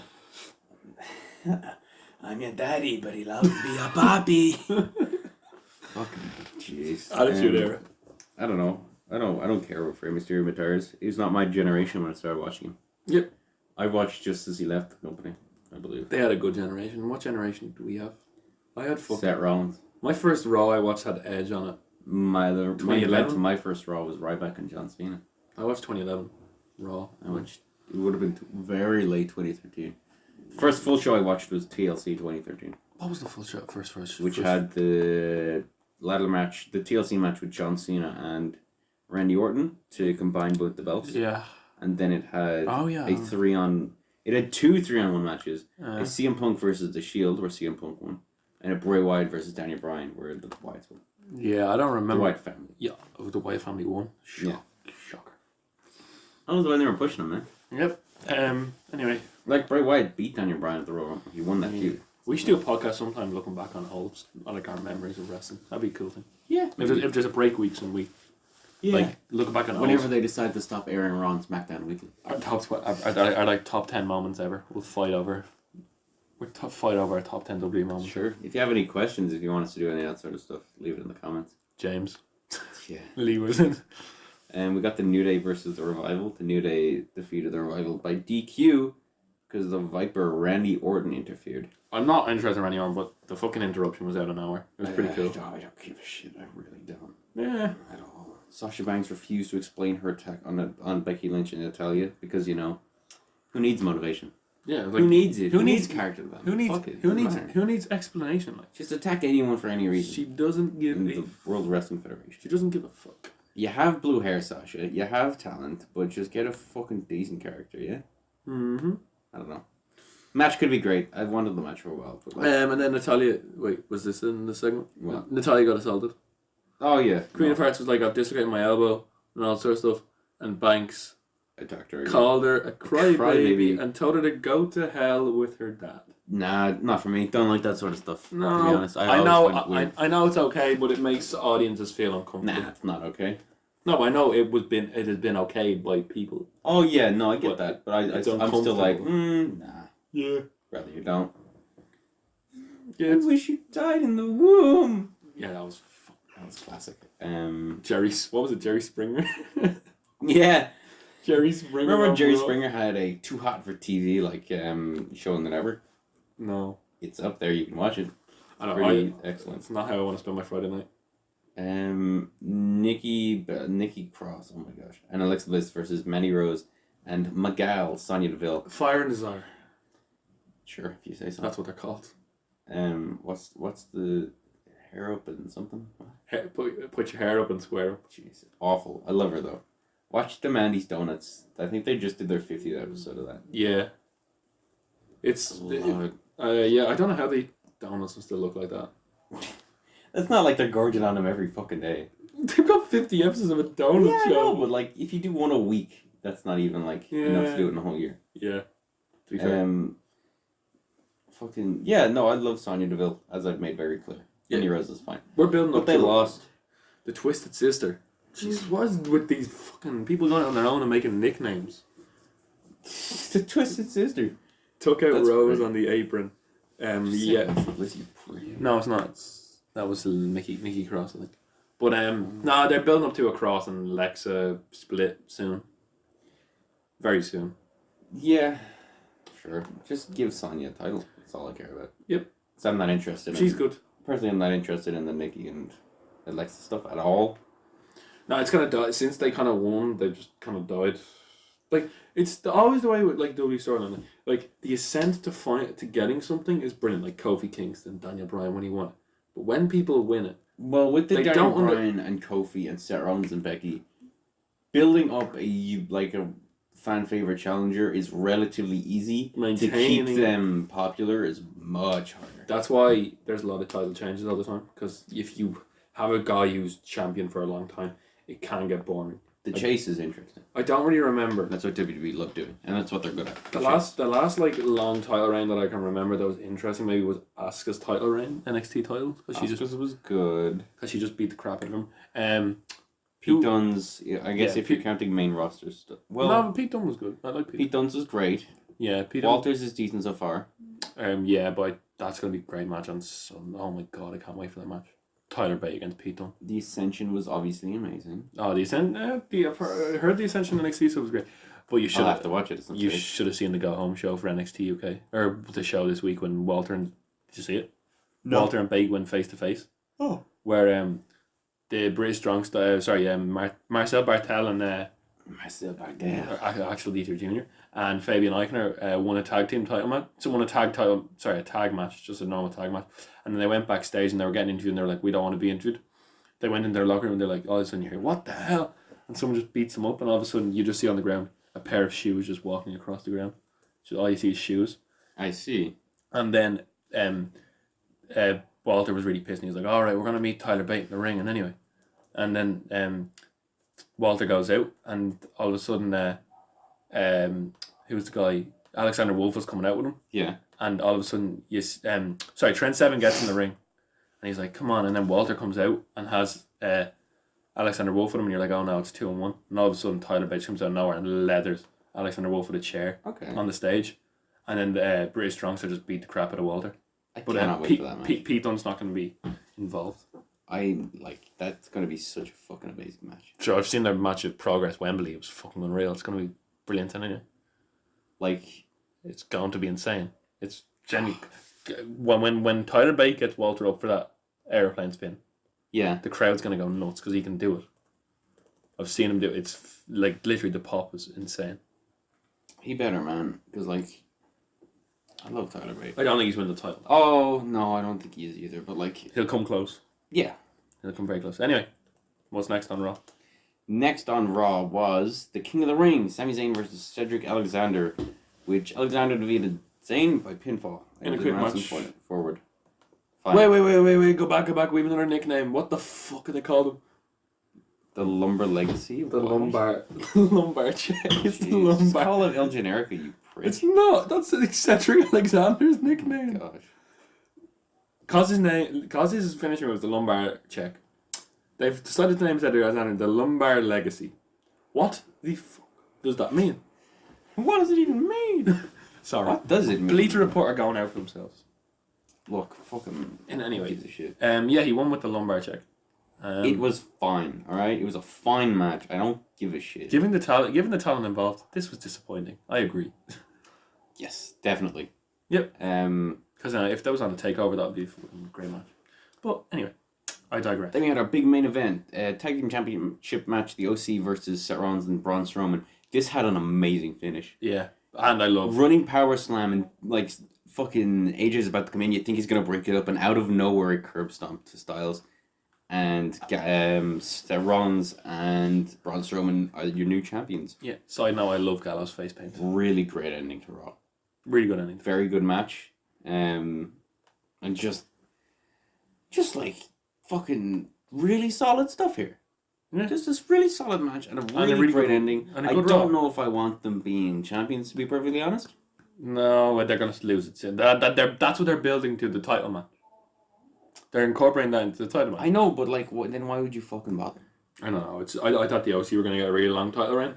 I'm your daddy, but he loves to be a papi. Fucking jeez. Attitude era. I don't know. I don't care what Rey Mysterio retires. He's not my generation when I started watching him. Yep. I watched just as he left the company, I believe. They had a good generation. What generation do we have? I had Seth Rollins. My first Raw I watched had Edge on it. My first Raw was Ryback and John Cena. I watched 2011 Raw. It would have been very late 2013. The first full show I watched was TLC 2013. What was the full show first? which had the ladder match, the TLC match with John Cena and Randy Orton to combine both the belts. Yeah. And then it had yeah. It had two 3-on-1 matches. Uh, A CM Punk versus The Shield, where CM Punk won, and a Bray Wyatt versus Daniel Bryan, where the Wyatts won. yeah, I don't remember. The Wyatt family. Yeah, the Wyatt family won. Yeah. Shocker. That was the way they were pushing him, man. Yep. Anyway. Like, Bray Wyatt beat Daniel Bryan at the Royal Rumble. He won that feud. We should do a podcast sometime looking back on like our memories of wrestling. That'd be a cool thing. Yeah. If there's a break week some week. Yeah. Like, looking back on whenever they decide to stop airing Raw and SmackDown weekly. our like top 10 moments ever. We'll fight over our top 10 WWE moments. Sure. If you have any questions, if you want us to do any of that sort of stuff, leave it in the comments. James. Yeah. Lee was in. And we got the New Day versus the Revival. The New Day defeated the Revival by DQ because the Viper Randy Orton interfered. I'm not interested in Randy Orton, but the fucking interruption was out an hour. It was pretty cool. I don't give a shit. I really don't. Yeah. At all. Sasha Banks refused to explain her attack on Becky Lynch and Natalia because, who needs motivation? Yeah. Like, who needs it? Who needs character development? Who needs explanation? Like, just attack anyone for any reason. She doesn't give in the World Wrestling Federation. She doesn't give a fuck. You have blue hair, Sasha. You have talent, but just get a fucking decent character, yeah? Mm-hmm. I don't know. Match could be great. I've wanted the match for a while. But and then Natalia... Wait, was this in the segment? What? Natalia got assaulted. Oh, yeah. Queen of Hearts was like, I've dislocated my elbow and all sorts of stuff. And Banks attacked her. Called her a crybaby and told her to go to hell with her dad. Nah, not for me. Don't like that sort of stuff. No, to be honest. I know it's okay, but it makes audiences feel uncomfortable. Nah, it's not okay. No, I know it has been okay by people. Oh yeah, no, I get that, but I'm still like, nah. Yeah. Rather you don't. Yeah, I wish you died in the womb. Yeah, that was classic. What was it? Jerry Springer. Yeah. Jerry Springer. Remember when Jerry Springer had a Too Hot for TV show on the network? No. It's up there. You can watch it. I don't know. Excellent. It's not how I want to spend my Friday night. Nikki Cross. Oh my gosh. And Alexa Bliss versus Mandy Rose and Miguel Sonya Deville. Fire and Desire. Sure, if you say so. That's what they're called. What's the hair up and something? Put your hair up and square up. Jeez, awful. I love her though. Watch the Mandy's Donuts. I think they just did their 50th episode of that. Yeah. Yeah, I don't know how the donuts will still look like that. It's not like they're gorging on them every fucking day. They've got 50 episodes of a donut show. No, but like if you do one a week, that's not even like enough to do it in a whole year. Yeah. To be fair. I love Sonya Deville, as I've made very clear. Mandy Rose is fine. We're building up. But they lost. The Twisted Sister. Jesus, what is with these fucking people going on their own and making nicknames? The Twisted Sister. Took out Rose on the apron. Yeah. No, it's not. That was Nikki Cross, I think. But they're building up to a Cross and Lexa split soon. Very soon. Yeah. Sure. Just give Sonya a title. That's all I care about. Yep. So I'm not interested. She's good. Personally, I'm not interested in the Nikki and Alexa stuff at all. No, it's kind of died. Since they kind of won, they just kind of died. Like, it's always the way with, like, WWE storyline. Like, the ascent to getting something is brilliant. Like, Kofi Kingston, Daniel Bryan when he won it. But when people win it... Well, with the Daniel Bryan and Kofi and Seth Rollins and Becky, building up a fan favorite challenger is relatively easy. To keep them popular is much harder. That's why there's a lot of title changes all the time. Because if you have a guy who's champion for a long time, it can get boring. The chase is interesting. I don't really remember. That's what WWE love doing, and that's what they're good at. The last like long title reign that I can remember that was interesting maybe was Asuka's title reign, NXT title. Asuka's was good. Because she just beat the crap out of him. Pete Dunne's, I guess if you're counting main roster stuff. Well, no, but Pete Dunne was good. I like Pete. Pete Dunne's is great. Yeah, Pete Walters is decent so far. Yeah, but that's gonna be a great match on Sunday. Oh my god, I can't wait for that match. Tyler Bate against Pete Dunne. The Ascension was obviously amazing. Oh, the Ascension. I heard the Ascension in NXT, so it was great. But you should have to watch it. You should have seen the Go Home show for NXT UK or the show this week when Walter and did you see it? No. Walter and Bate went face to face. Oh. Where the British Strong Style, Marcel Bartel and Am I still back there? Axel Dieter Jr. and Fabian Eichner won a tag team title match. So won a tag match, just a normal tag match. And then they went backstage and they were getting interviewed and they were like, we don't want to be interviewed. They went in their locker room and they're like, all of a sudden you hear, what the hell? And someone just beats them up and all of a sudden you just see on the ground a pair of shoes just walking across the ground. So all you see is shoes. I see. And then Walter was really pissed and he was like, all right, we're going to meet Tyler Bate in the ring. And anyway, and then Walter goes out and all of a sudden who's the guy? Alexander Wolf was coming out with him. Yeah. And all of a sudden Trent Seven gets in the ring and he's like, come on. And then Walter comes out and has Alexander Wolf with him and you're like, oh no, it's 2-1. And all of a sudden Tyler Bate comes out of nowhere and leathers Alexander Wolf with a chair on the stage. And then British Strong Style just beat the crap out of Walter. I cannot wait for that match. Pete Dunne's not going to be involved. That's going to be such a fucking amazing match. Sure, I've seen their match at Progress Wembley. It was fucking unreal. It's going to be brilliant anyway. It's going to be insane. It's genuine. When Tyler Bate gets Walter up for that aeroplane spin, yeah, the crowd's going to go nuts because he can do it. I've seen him do it. It's like literally the pop is insane. He better, man, because I love Tyler Bate. I don't think he's won the title. Oh no, I don't think he is either. But he'll come close. Yeah, he'll come very close. Anyway, what's next on Raw? Next on Raw was the King of the Ring, Sami Zayn versus Cedric Alexander, which Alexander defeated Zayn by pinfall in a quick match. Forward. Wait! Go back. We have another nickname. What the fuck are they called him? The Lumbar Legacy. The lumbar check. It's the lumbar. Just call it El Generico, you prick. It's not. That's Cedric Alexander's nickname. Gosh. Cause his finishing was the lumbar check. They've decided to name Cedric Alexander the Lumbar Legacy. What the fuck does that mean? What does it even mean? Sorry. What does it mean? Bleacher Report are going out for themselves. Look, fucking. And anyway, gives a shit. Yeah, he won with the lumbar check. It was fine, alright? It was a fine match. I don't give a shit. Given the talent involved, this was disappointing. I agree. Yes, definitely. Yep. Because if that was on the takeover, that would be a great match. But anyway, I digress. Then we had our big main event, Tag Team Championship match, the OC versus Seth Rollins and Braun Strowman. This had an amazing finish. Yeah, and I love running power slam and fucking AJ's about to come in. You think he's gonna break it up, and out of nowhere, a curb stomp to Styles. And Seth Rollins and Braun Strowman are your new champions. Yeah. Side note, I love Gallows face paint. Really great ending to Raw. Really good ending. Very good match. And just fucking really solid stuff here. Yeah. Just this really solid match and a really great ending. I don't know if I want them being champions, to be perfectly honest. No, they're going to lose it soon. That's what they're building to the title match. They're incorporating that into the title match. I know, but then why would you fucking bother? I don't know. I thought the OC were going to get a really long title reign.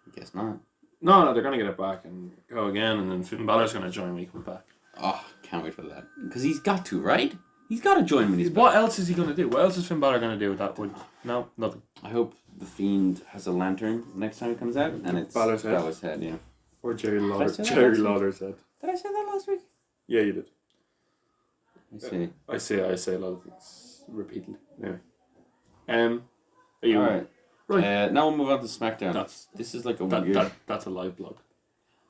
I guess not. No, they're going to get it back and go again, and then Finn Balor's going to join when he comes back. Oh, can't wait for that. Because he's got to, right? He's got to join when he's back. What else is he going to do? What else is Finn Balor going to do with that? No, nothing. I hope the Fiend has a lantern next time it comes out, and it's Balor's head, yeah. Or Jerry Lawler's head. Did I say that last week? Yeah, you did. I see. I say a lot of things repeatedly. Anyway. Are you alright. Right. Now we'll move on to SmackDown. This is like a weird... That's a live blog.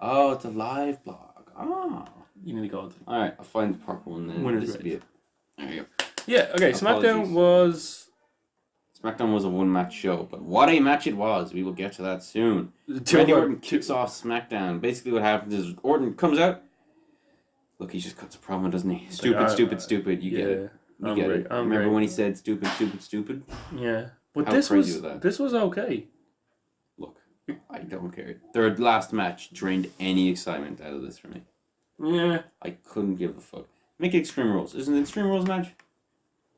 Oh, it's a live blog. Oh. You need to go on to Alright, I'll find the proper one then. Winner's This will be it. There you go. Yeah, okay, SmackDown was a one-match show, but what a match it was. We will get to that soon. Randy Orton kicks off SmackDown. Basically what happens is Orton comes out. Look, he just cuts a promo, doesn't he? Stupid. You get it. You get it. Remember when he said stupid? Yeah. But How crazy was that? This was okay. Look, I don't care. Their last match drained any excitement out of this for me. Yeah. I couldn't give a fuck. Make it Extreme Rules. Isn't it Extreme Rules match?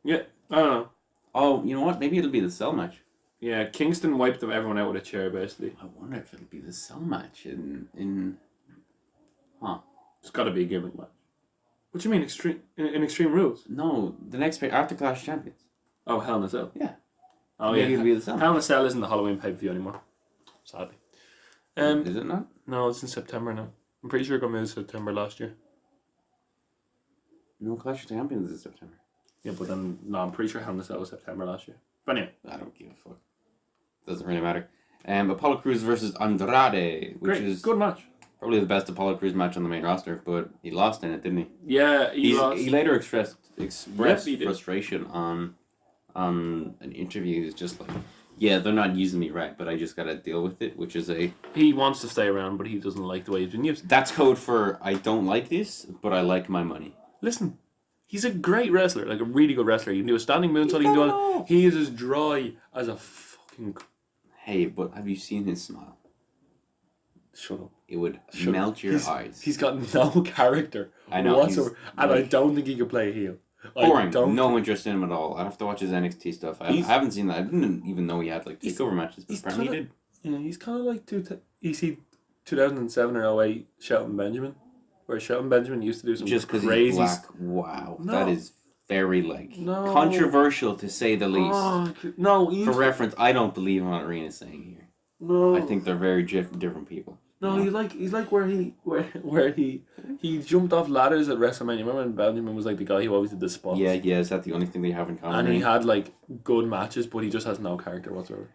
Yeah. I don't know. Oh, you know what? Maybe it'll be the Cell match. Yeah, Kingston wiped everyone out with a chair, basically. I wonder if it'll be the Cell match in... Huh. It's got to be a gimmick match. What do you mean, Extreme Rules? No, the next pay after Clash of Champions. Oh, Hell in a Cell. Yeah. Oh, Maybe yeah. it'll be the Cell. Hell in a Cell isn't the Halloween pay-per-view anymore. Sadly. Is it not? No, it's in September now. I'm pretty sure it got moved to September last year. No, Clash of Champions is September. Yeah, but then, no, I'm pretty sure Hell in a Cell was September last year. But anyway. I don't give a fuck. Doesn't really matter. Apollo Crews versus Andrade, which is good match. probably the best Apollo Crews match on the main roster, but he lost in it, didn't he? Yeah, he lost. He later expressed he did. frustration on an interview. He's just like, yeah, they're not using me right, but I just gotta deal with it, which is He wants to stay around, but he doesn't like the way he's been used. That's code for I don't like this, but I like my money. Listen, he's a great wrestler, like a really good wrestler. He can do a standing moonsault, he can do all. He is as dry as a fucking... Hey, but have you seen his smile? Shut up. It would melt your eyes. He's got no character whatsoever. And I don't think he could play a heel. Boring. No interest in him at all. I have to watch his NXT stuff. I haven't seen that. I didn't even know he had like takeover matches. But apparently he did. Yeah, he's kind of like 2007 or 08 Shelton Benjamin, where Shelton Benjamin used to do some just crazy. He's black. Wow, no. That is very controversial to say the least. For reference, I don't believe in what Arena's saying here. No, I think they're very different people. No, he's like where he jumped off ladders at WrestleMania. Remember when Benjamin was like the guy who always did the spots? Yeah, is that the only thing they have in common? And he had like good matches, but he just has no character whatsoever.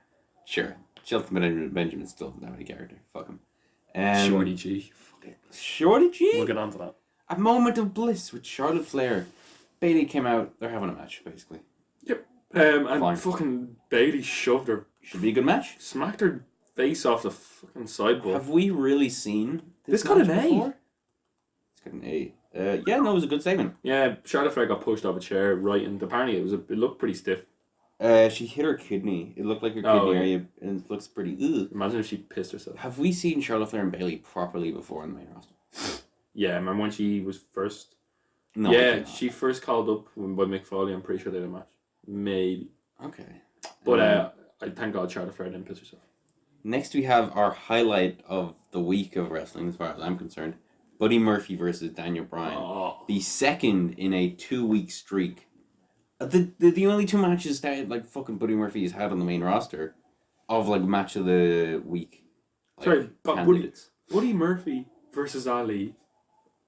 Sure. Shelton Benjamin still doesn't have any character. Fuck him. Shorty G. Fuck it. Shorty G? We'll get on to that. A moment of bliss with Charlotte Flair. Bayley came out. They're having a match, basically. Yep. And fucking Bayley shoved her. Should be a good match. Smacked her face off the fucking sideboard. Have we really seen this got an before? A. It's got an A. Yeah, no, it was a good segment. Yeah, Charlotte Flair got pushed off a chair right, and apparently it looked pretty stiff. She hit her kidney. It looked like her kidney area, and it looks pretty. Ugh. Imagine if she pissed herself. Have we seen Charlotte Flair and Bayley properly before in the main roster? Yeah, remember when she was first? No. Yeah, she first called up by Mick Foley. I'm pretty sure they had a match. Maybe. Okay. But I thank God Charlotte Flair didn't piss herself. Next, we have our highlight of the week of wrestling, as far as I'm concerned. Buddy Murphy versus Daniel Bryan. Oh. The second in a 2-week streak. The only 2 matches that like fucking Buddy Murphy has had on the main roster of like match of the week. Like, sorry, but Buddy Murphy versus Ali,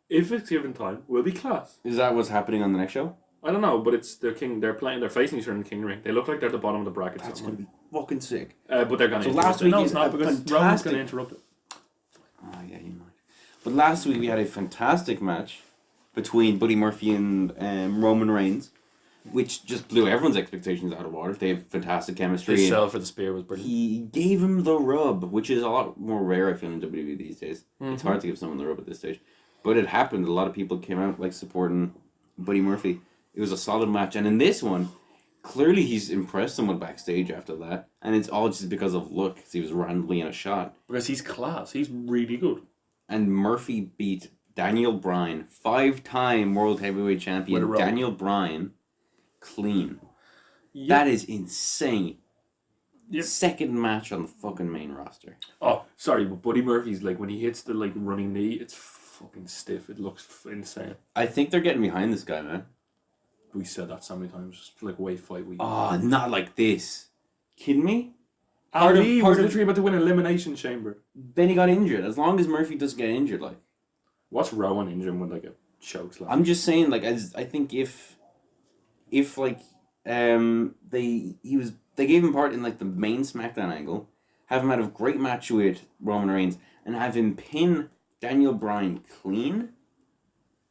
if it's given time, will be class. Is that what's happening on the next show? I don't know, but it's they're facing each other in the King Ring. They look like they're at the bottom of the bracket. That's gonna be fucking sick. But they're gonna. So last week it's not because Roman's gonna interrupt it. Oh yeah, you might. But last week we had a fantastic match between Buddy Murphy and Roman Reigns, which just blew everyone's expectations out of water. They have fantastic chemistry. His sell for the spear was brilliant. He gave him the rub, which is a lot more rare, I feel, in WWE these days. Mm-hmm. It's hard to give someone the rub at this stage. But it happened. A lot of people came out like supporting Buddy Murphy. It was a solid match. And in this one, clearly he's impressed someone backstage after that. And it's all just because of luck, because he was randomly in a shot. Because he's class. He's really good. And Murphy beat Daniel Bryan, 5-time World Heavyweight Champion Daniel Bryan, clean. Yep. That is insane. Yep. Second match on the fucking main roster. Oh, sorry, but Buddy Murphy's like when he hits the like running knee, it's fucking stiff. It looks insane. I think they're getting behind this guy, man. We said that so many times. Just like wait 5 weeks. Oh, not like this. Kidding me? Ali was literally about to win Elimination Chamber. Then he got injured. As long as Murphy doesn't get injured, like. What's Rowan injured with like a choke slam? I'm just saying, like, I think if like they gave him part in like the main SmackDown angle, have him have a great match with Roman Reigns, and have him pin Daniel Bryan clean,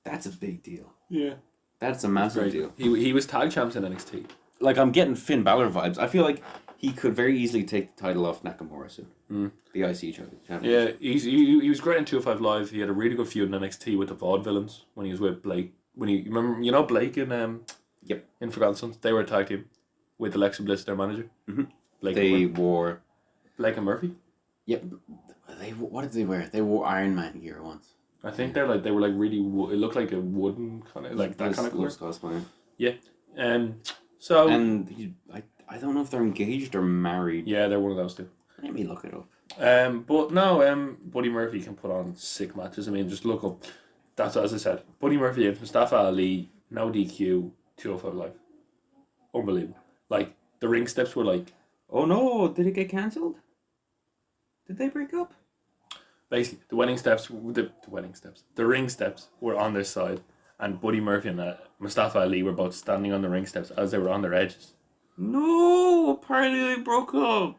that's a big deal. Yeah. That's a massive deal. He was tag champs in NXT. Like, I'm getting Finn Balor vibes. I feel like he could very easily take the title off Nakamura soon. The IC champion. Yeah, he was great in 205 Live. He had a really good feud in NXT with the Vaudevillains when he was with Blake. When he remember, Blake in in Forgotten Sons, they were a tag team with Alexa Bliss, their manager. Mm-hmm. Blake wore Blake and Murphy. Yep. What did they wear? They wore Iron Man gear once. I think they were like really. It looked like a wooden kind of like that kind of cosplay. Yeah. So. And I don't know if they're engaged or married. Yeah, they're one of those two. Let me look it up. But no, Buddy Murphy can put on sick matches. I mean, just look up. That's as I said. Buddy Murphy and Mustafa Ali, no DQ, 205 Live. Unbelievable. Like the ring steps were like. Oh no! Did it get cancelled? Did they break up? Basically, the ring steps were on their side, and Buddy Murphy and Mustafa Ali were both standing on the ring steps as they were on their edges. No, apparently they broke up.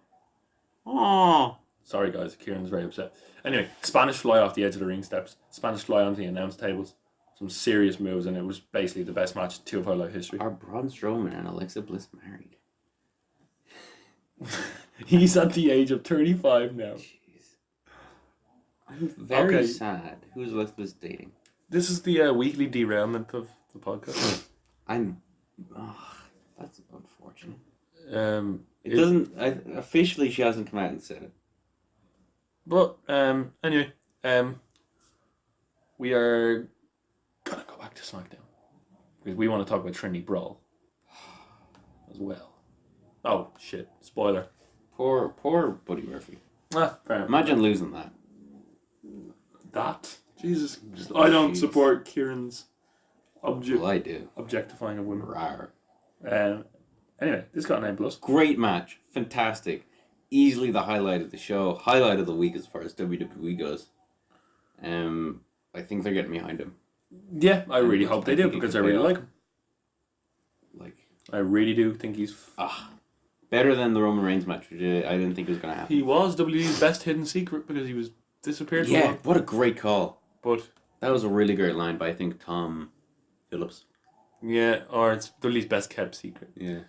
Oh. Sorry, guys. Kieran's very upset. Anyway, Spanish fly off the edge of the ring steps. Spanish fly onto the announce tables. Some serious moves, and it was basically the best match in 205 Live history. Are Braun Strowman and Alexa Bliss married? He's at the age of 35 now. Jeez. I'm very sad. Who's Alexa Bliss dating? This is the weekly derailment of the podcast. That's unfortunate. It doesn't. Officially, she hasn't come out and said it. But anyway, we are gonna go back to SmackDown because we want to talk about Trinity brawl as well. Oh shit! Spoiler. Poor Buddy Murphy. Fair enough. Imagine losing that. That Jesus, I don't support Kieran's Well, I do. objectifying of women. Rawr. Anyway, this got an A+. Great match. Fantastic. Easily the highlight of the show. Highlight of the week as far as WWE goes. I think they're getting behind him. Yeah, I really hope they do because I really like him. I really do think he's... Better than the Roman Reigns match, which I didn't think was going to happen. He was WWE's best hidden secret because he was disappeared for a Yeah, while. what a great call. But that was a really great line by, I think, Tom Phillips. Yeah, or it's WWE's best kept secret. Yeah.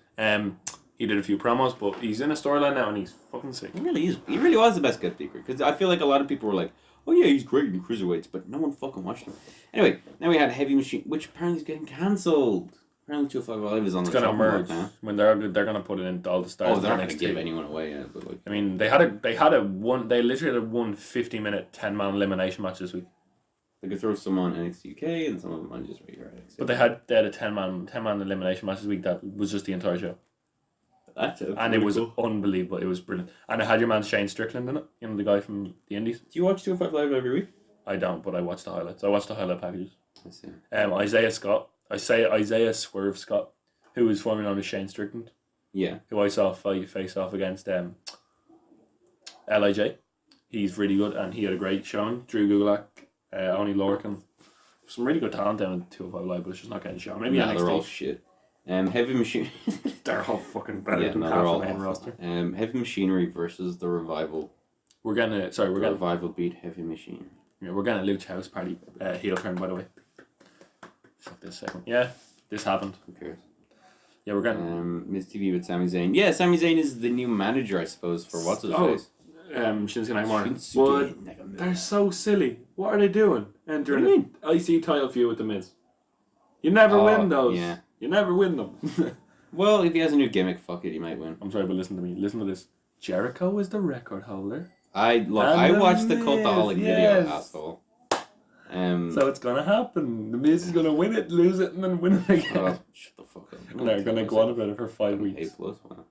He did a few promos, but he's in a storyline now and he's fucking sick. He really is. He really was the best kept secret. Because I feel like a lot of people were like, oh yeah, he's great in cruiserweights, but no one fucking watched him. Anyway, now we had Heavy Machine, which apparently is getting cancelled. Apparently 205 Live is on the gonna chopping merge block now. When they're gonna put it into all the stars. Oh, they're not NXT. going to give anyone away, yeah, but like... I mean, they literally had one 50-minute 10-man elimination match this week. They could throw some on NXT UK and some of them on just regular NXT. But they had a 10-man elimination match this week that was just the entire show. And it was unbelievable. It was brilliant. And it had your man Shane Strickland in it. You know, the guy from the Indies. Do you watch 205 Live every week? I don't, but I watch the highlights. I watch the highlight packages. I see. Isaiah Swerve Scott, who was formerly known as Shane Strickland. Yeah. Who I saw face off against LIJ. He's really good, and he had a great showing. Drew Gulak, Oni Lorcan. Some really good talent down in 205 Live, but it's just not getting shown. Maybe NXT. They're all shit. Heavy Machine... They're all fucking better than half the main roster. Heavy Machinery versus the Revival. Revival beat Heavy Machine. Yeah, we're getting a Luke House Party heel turn, by the way. Fuck this second. Yeah, this happened. Who cares? Yeah, we're getting... Miz TV with Sami Zayn. Yeah, Sami Zayn is the new manager, I suppose, for what's his face. Shinsuke Nakamura. Nakamura. They're so silly. What are they doing? Entering What do you IC title feud with the Miz. You never win those. Yeah. You never win them. Well, if he has a new gimmick, fuck it, he might win. I'm sorry, but listen to me. Listen to this. Jericho is the record holder. I watched the Cultaholic video, asshole. So it's gonna happen. The Miz is gonna win it, lose it, and then win it again. Shut the fuck up. And they're gonna go on about it for 5 weeks. A+. Wow.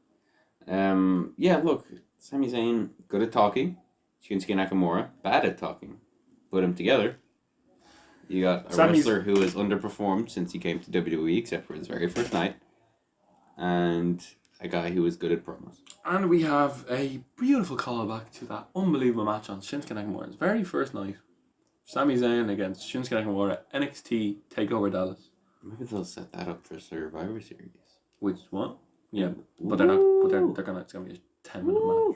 Yeah, look, Sami Zayn, good at talking. Shinsuke Nakamura, bad at talking. Put them together. You got a wrestler who has underperformed since he came to WWE, except for his very first night. And a guy who is good at promos. And we have a beautiful callback to that unbelievable match on Shinsuke Nakamura's very first night. Sami Zayn against Shinsuke Nakamura, NXT TakeOver Dallas. Maybe they'll set that up for Survivor Series. Which one? Yeah, but they're not. But they're gonna. It's gonna be a 10-minute match.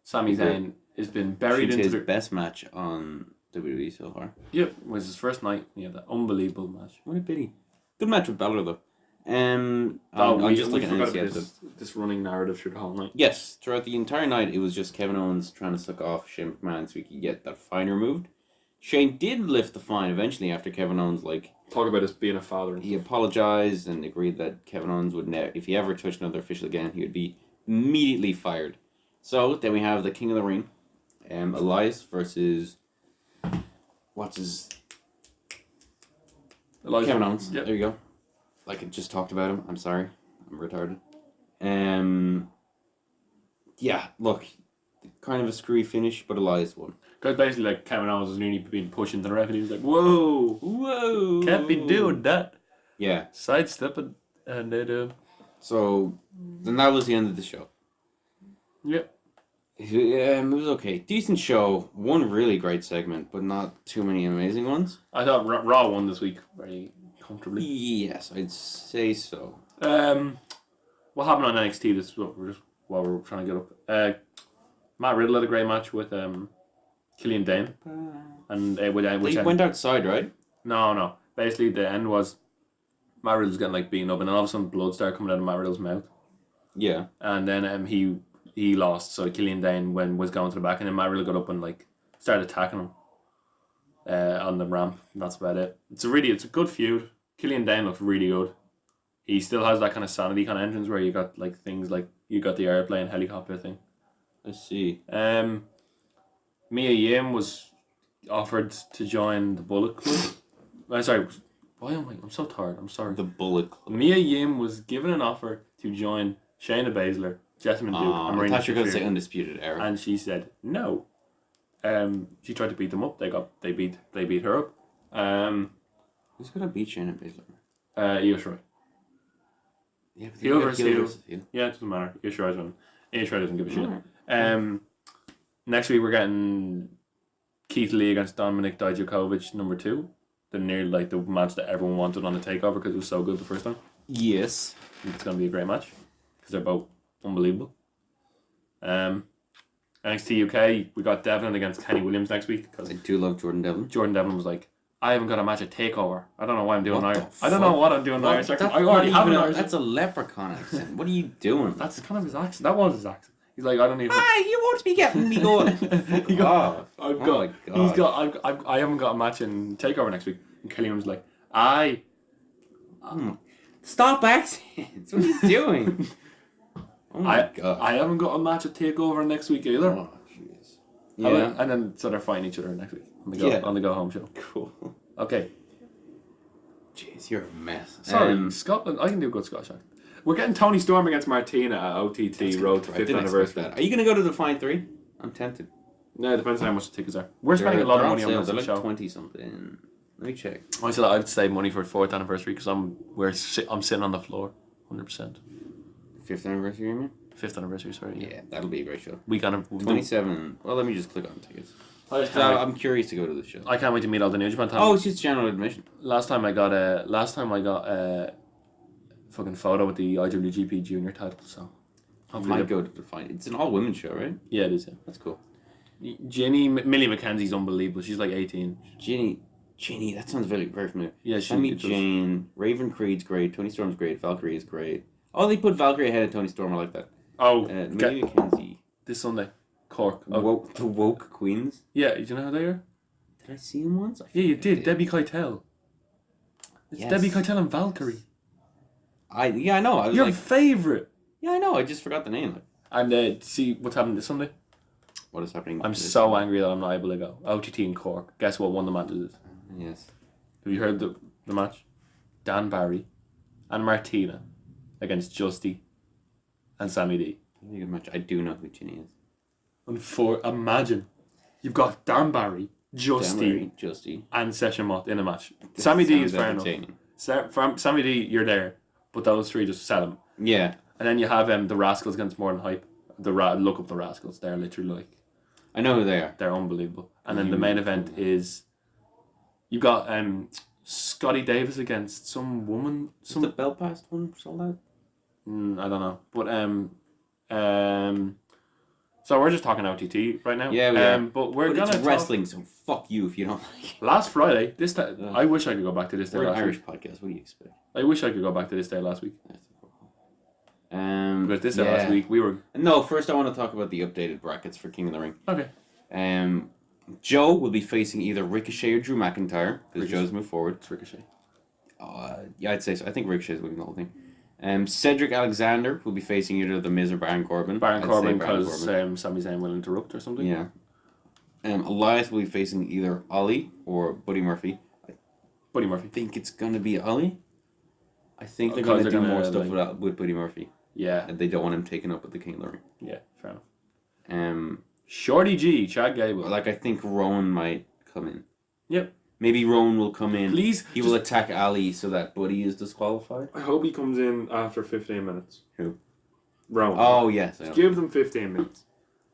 Sami Zayn has been buried into his best match on WWE so far. Yep, it was his first night. Yeah, that unbelievable match. What a pity. Good match with Balor though. I'm just looking at this running narrative through the whole night. Yes, throughout the entire night, it was just Kevin Owens trying to suck off Shane McMahon so he could get that fine removed. Shane did lift the fine eventually after Kevin Owens talk about us being a father. He apologized and agreed that Kevin Owens would if he ever touched another official again, he would be immediately fired. So then we have the King of the Ring, Elias versus Kevin Owens. Yep. There you go. Like I just talked about him. I'm sorry. I'm retarded. Yeah, look, kind of a screwy finish, but Elias won. Because basically, Kevin Owens was nearly being pushed into the ref, and he was like, whoa, can't be doing that. Yeah. Sidestepping, and they do. So, then that was the end of the show. Yep. It was okay. Decent show. One really great segment, but not too many amazing ones. I thought Raw won this week very comfortably. Yes, I'd say so. What happened on NXT? This is what we're trying to get up. Matt Riddle had a great match with Killian Dane. And which He went outside, right? No. Basically, the end was Matt Riddle's getting like beaten up, and then all of a sudden blood started coming out of Matt Riddle's mouth. Yeah. And then he lost, so Killian Dane was going to the back, and then Matt Riddle got up and like started attacking him on the ramp. And that's about it. It's a good feud. Killian Dane looks really good. He still has that kind of sanity kind of entrance where you got like things like you got the airplane helicopter thing. I see. Mia Yim was offered to join the Bullet Club. I'm sorry. Why am I? I'm so tired. I'm sorry. The Bullet Club. Mia Yim was given an offer to join Shayna Baszler, Jessamine Duke, and Marina I thought you were going to say Shafir, Undisputed Era. and she said no. She tried to beat them up. They beat her up. Who's going to beat Shayna Baszler? Io Shirai. Yeah, but Heel versus heel. heel. Yeah, it doesn't matter. Io Shirai's winning. Io Shirai doesn't give a shit. Alright. Next week we're getting Keith Lee against Dominik Dijakovic #2. The match that everyone wanted on the takeover because it was so good the first time. Yes. It's going to be a great match because they're both unbelievable. NXT UK, we got Devlin against Kenny Williams next week because I do love Jordan Devlin. Jordan Devlin was like, I haven't got a match at Takeover. I don't know why I'm doing What Irish. the I don't know what I'm doing Irish. That's I already have an Irish. That's a leprechaun accent. What are you doing? That's kind of his accent. That was his accent. He's like, I don't even. Hi, you won't be getting me going. I haven't got a match in Takeover next week. And Kelly was like, Stop accents. What are you doing? Oh my god. I haven't got a match at Takeover next week either. Oh jeez. Yeah. And then so they're fighting each other next week on the go home show. Cool. Okay. Jeez, you're a mess. Sorry, Scotland. I can do a good Scottish accent. We're getting Tony Storm against Martina at OTT Road to 5th anniversary. Are you going to go to the Fine 3? I'm tempted. No, it depends on how much the tickets are. We're spending a lot of money on this like show. 20 something. Let me check. I'd save money for 4th anniversary because I'm sitting on the floor, 100%. 5th anniversary, you mean? 5th anniversary, sorry. Yeah, that'll be a great show. We kind of 27. Well, let me just click on tickets. I'm curious to go to the show. I can't wait to meet all the New Japan talent. Oh, it's just general admission. Last time I got a fucking photo with the IWGP Junior title. So I might go to the Fine. It's an all women's show, right? Yeah, it is. Yeah. That's cool. Millie McKenzie's unbelievable. She's like 18. Ginny, that sounds very, very familiar. Yeah, Sammy Jane, Raven Creed's great, Tony Storm's great, Valkyrie is great. Oh, they put Valkyrie ahead of Tony Storm, I like that. Oh, Millie McKenzie. This Sunday, Cork. The woke Queens. Yeah, do you know how they are? Did I see him once? Yeah, you did. Debbie Keitel. It's Yes. Debbie Keitel and Valkyrie. I know. I was Your like, favourite. yeah, I know. I just forgot the name. And see what's happening this Sunday? What is happening? I'm so angry that I'm not able to go. OTT in Cork. Guess what one of the matches is? Yes. Have you heard the match? Dan Barry and Martina against Justy and Sammy D. Really good match. I do know who Ginny is. And imagine, you've got Dan Barry, Justy, and Session Mott in a match. Sammy D is fair enough. Sammy D, you're there, but those three just sell him. Yeah. And then you have the Rascals against More Than Hype. Look up the Rascals. They're literally like, I know who they are. they're unbelievable. And then the main event is, you've got Scotty Davis against some woman. Is the Belfast one sold out? I don't know, but so we're just talking OTT right now. Yeah, we are. But we're gonna it's wrestling, so fuck you if you don't like it. Last Friday, this day, I wish I could go back to this day We're an last Irish week. podcast. What do you expect? I wish I could go back to this day last week. Because this day yeah. last week we were. No, first I want to talk about the updated brackets for King of the Ring. Okay. Joe will be facing either Ricochet or Drew McIntyre because Joe's moved forward. It's Ricochet. Yeah, I'd say so. I think Ricochet's winning the whole thing. Cedric Alexander will be facing either The Miz or Baron Corbin. Baron Corbin because Sami Zayn will interrupt or something. Yeah. Elias will be facing either Ollie or Buddy Murphy. Buddy Murphy. I think it's going to be Ollie. I think they're going to do more stuff with Buddy Murphy. Yeah. And they don't want him taken up with the King of the Ring. Yeah, fair enough. Shorty G, Chad Gable. I think Rowan might come in. Yep. Maybe Rowan will come in. Please. He will attack Ali so that Buddy is disqualified. I hope he comes in after 15 minutes. Who? Rowan. Oh, yes. Just give them 15 minutes.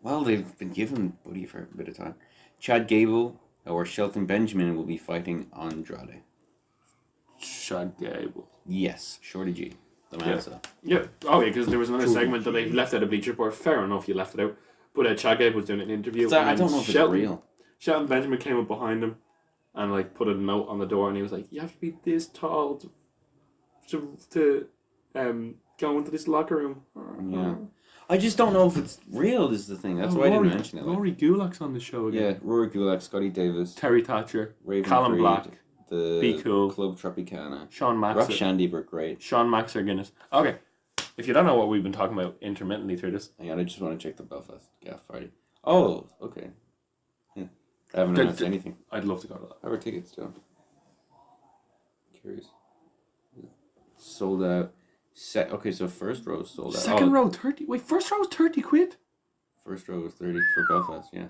Well, they've been giving Buddy for a bit of time. Chad Gable or Shelton Benjamin will be fighting Andrade. Chad Gable. Yes. Shorty G. The Mansa. Yeah. Oh, yeah, because there was another segment that they left out of Bleacher Report. Fair enough, you left it out. But Chad Gable was doing an interview. I don't know if it's real. Shelton Benjamin came up behind him and like put a note on the door, and he was like, "You have to be this tall to go into this locker room." Yeah. I just don't know if it's real. Is the thing. That's why I didn't mention it. Rory Gulak's on the show again. Yeah, Rory Gulak, Scotty Davis, Terry Thatcher, Raven Callum Freed, Black, the Be Cool, Club Tropicana, Sean Max, Rock Shandy were great. Sean Maxer Guinness. Okay, if you don't know what we've been talking about intermittently through this, Hang on, I just want to check the Belfast Gaff Friday. Oh, okay. Yeah. I haven't announced anything. I'd love to go to that. How are tickets still? Curious. Sold out. Okay, so first row sold out. Second row 30. Wait, first row was 30 quid. First row was 30 for Belfast. Yeah.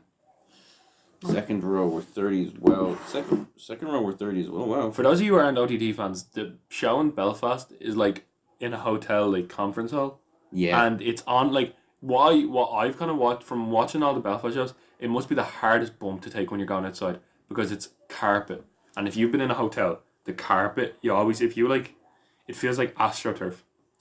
Second row were 30 as well. Second row were 30 as well. Wow. For those of you who aren't OTT fans, the show in Belfast is like in a hotel, like conference hall. Yeah. And it's on like what I've kind of watched from watching all the Belfast shows. It must be the hardest bump to take when you're going outside because it's carpet. And if you've been in a hotel, the carpet, you always it feels like AstroTurf.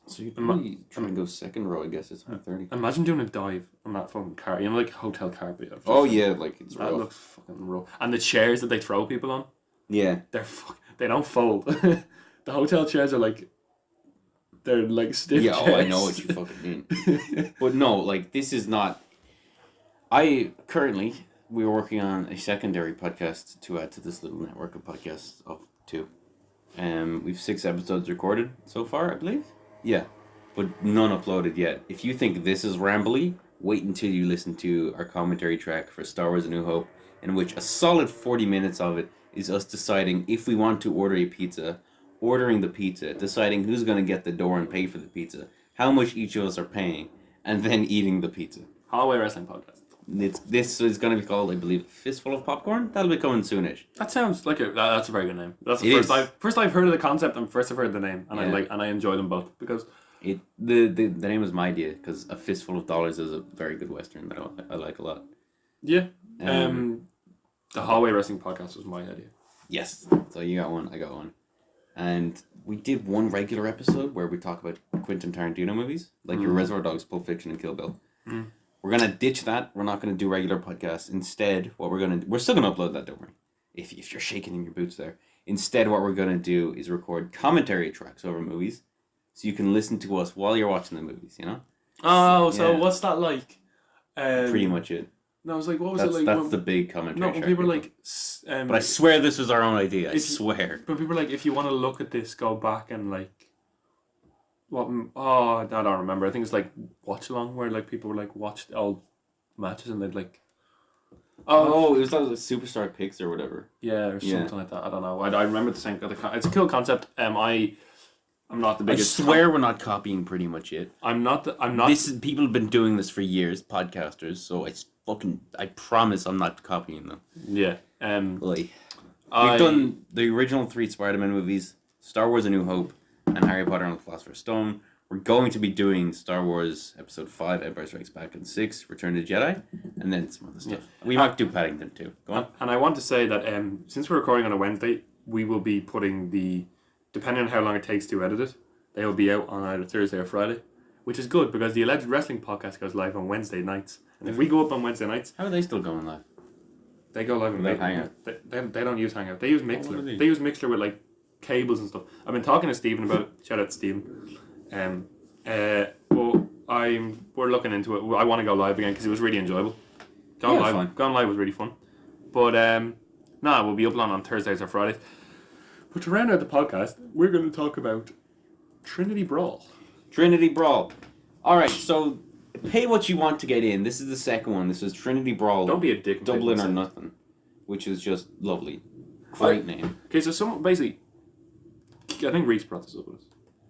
So you're probably trying to go second row, I guess. It's 130. Imagine doing a dive on that fucking carpet. You know, like hotel carpet. Yeah, like it's that rough. looks fucking rough. And the chairs that they throw people on. Yeah. They don't fold. The hotel chairs are like, they're like stiff chairs. Yeah, I know what you fucking mean. But no, like this is not. We are working on a secondary podcast to add to this little network of podcasts of 2. We've 6 episodes recorded so far, I believe. Yeah, but none uploaded yet. If you think this is rambly, wait until you listen to our commentary track for Star Wars A New Hope, in which a solid 40 minutes of it is us deciding if we want to order a pizza, ordering the pizza, deciding who's going to get the door and pay for the pizza, how much each of us are paying, and then eating the pizza. Hallway Wrestling Podcast. This is going to be called, I believe, Fistful of Popcorn. That'll be coming soonish. That sounds like that's a very good name. That's the first I've heard of the concept and first I've heard the name, and I enjoy them both because the name was my idea because A Fistful of Dollars is a very good western that I like a lot. Yeah. The Hallway Wrestling Podcast was my idea. Yes. So you got one, I got one, and we did one regular episode where we talk about Quentin Tarantino movies, like your Reservoir Dogs, Pulp Fiction, and Kill Bill. Mm. We're going to ditch that. We're not going to do regular podcasts. Instead, we're still going to upload that, don't worry. If you're shaking in your boots there. Instead, what we're going to do is record commentary tracks over movies so you can listen to us while you're watching the movies, you know? Oh, so what's that like? Pretty much it. No, I was like, what was it like? That's the big commentary track. No, when people are like... but I swear this was our own idea. I swear. But people are like, if you want to look at this, go back and like... I don't remember. I think it's like watch along where like people were like watched all matches and they'd like. It was like Superstar Picks or whatever. Yeah, or something like that. I don't know. I remember the same. It's a cool concept. I'm not the biggest. I swear we're not copying pretty much it. I'm not. People have been doing this for years, podcasters. So I promise I'm not copying them. Yeah. We've done the original 3 Spider-Man movies, Star Wars: A New Hope, and Harry Potter and the Philosopher's Stone. We're going to be doing Star Wars Episode 5, Empire Strikes Back, and 6, Return of the Jedi, and then some other stuff. Yeah. We might do Paddington too. Go on. And I want to say that since we're recording on a Wednesday, we will be putting depending on how long it takes to edit it, they will be out on either Thursday or Friday, which is good because the Alleged Wrestling Podcast goes live on Wednesday nights. And if we go up on Wednesday nights... How are they still going live? They go live on Hangout. They don't use Hangout. They use Mixler. They use Mixler with like cables and stuff. I've been talking to Stephen about it. Shout out to Stephen. We're looking into it. I want to go live again because it was really enjoyable. Going live was really fun. But we'll be uploading on Thursdays or Fridays. But to round out the podcast, we're going to talk about Trinity Brawl. Trinity Brawl. All right, so pay what you want to get in. This is the second one. This is Trinity Brawl. Don't be a dick. Dublin or Nothing, which is just lovely. Great name. Okay, so basically, I think Reese brought this up with us.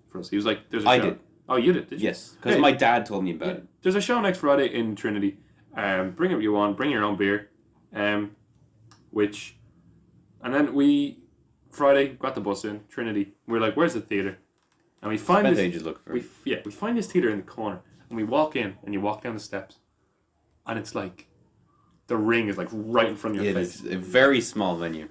For us, he was like, "There's a show." I did. Oh, you did? Did you? Yes, because my dad told me about it. There's a show next Friday in Trinity. Bring what you want. Bring your own beer. And then Friday got the bus in Trinity. We're like, "Where's the theater?" And we find ages looking for it. We find this theater in the corner, and we walk in, and you walk down the steps, and it's like the ring is like right in front of your face. It's a very small venue.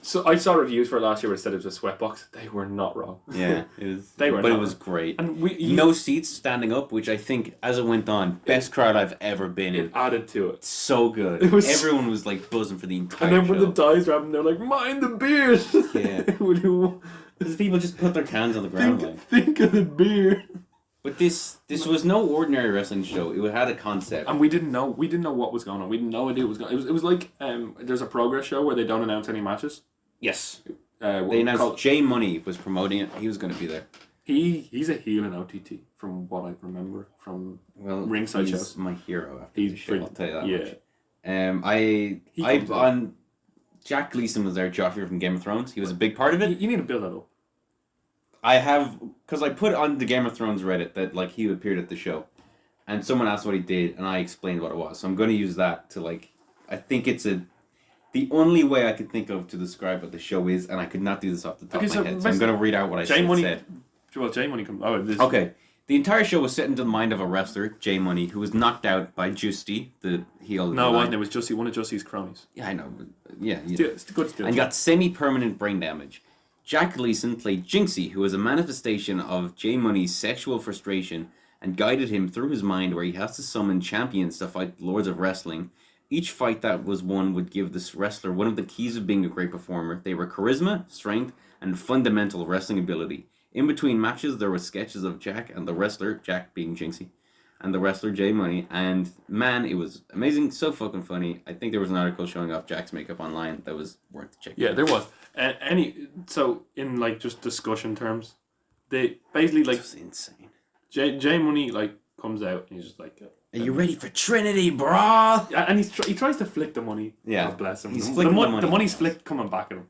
So I saw reviews for it last year where it said it was a sweatbox. They were not wrong. Yeah, it was. It was great. And no seats standing up, which I think, as it went on, best crowd I've ever been in. It added to it. So good. Everyone was like buzzing for the entire And then when show. the dice were happening, they're like, mind the beer. Yeah. Because people just put their cans on the ground. Think of the beer. But this was no ordinary wrestling show. It had a concept, and we didn't know what was going on. We didn't know what it was going. It was like there's a Progress show where they don't announce any matches. Yes, they announced Jay Money was promoting it. He was going to be there. He's a heel in OTT from what I remember from ringside shows. He's my hero after the show. I'll tell you that much. On Jack Gleason was there. Joffrey from Game of Thrones. He was a big part of it. You need to build that up. I have, because I put on the Game of Thrones Reddit that like he appeared at the show, and someone asked what he did, and I explained what it was. So I'm going to use that to like, I think it's the only way I could think of to describe what the show is, and I could not do this off the top of my head. So I'm going to read out what I said. Well, Jay Money comes. Okay. The entire show was set into the mind of a wrestler, Jay Money, who was knocked out by Justy, the heel. No, it wasn't. It was Justy, one of Justy's cronies. Yeah, I know. But yeah, it's good still. And got semi-permanent brain damage. Jack Gleason played Jinxie, who was a manifestation of Jay Money's sexual frustration and guided him through his mind where he has to summon champions to fight the Lords of Wrestling. Each fight that was won would give this wrestler one of the keys of being a great performer. They were charisma, strength, and fundamental wrestling ability. In between matches, there were sketches of Jack and the wrestler, Jack being Jinxie, and the wrestler Jay Money, and man, it was amazing, so fucking funny. I think there was an article showing off Jack's makeup online that was worth checking. Yeah, there was. So in like just discussion terms, they basically like it's insane. Jay Money like comes out and he's just like, "Are you ready for Trinity, brah?" And he tries to flick the money. Yeah, God bless him. He's flicking the money. The money's flicked coming back at him.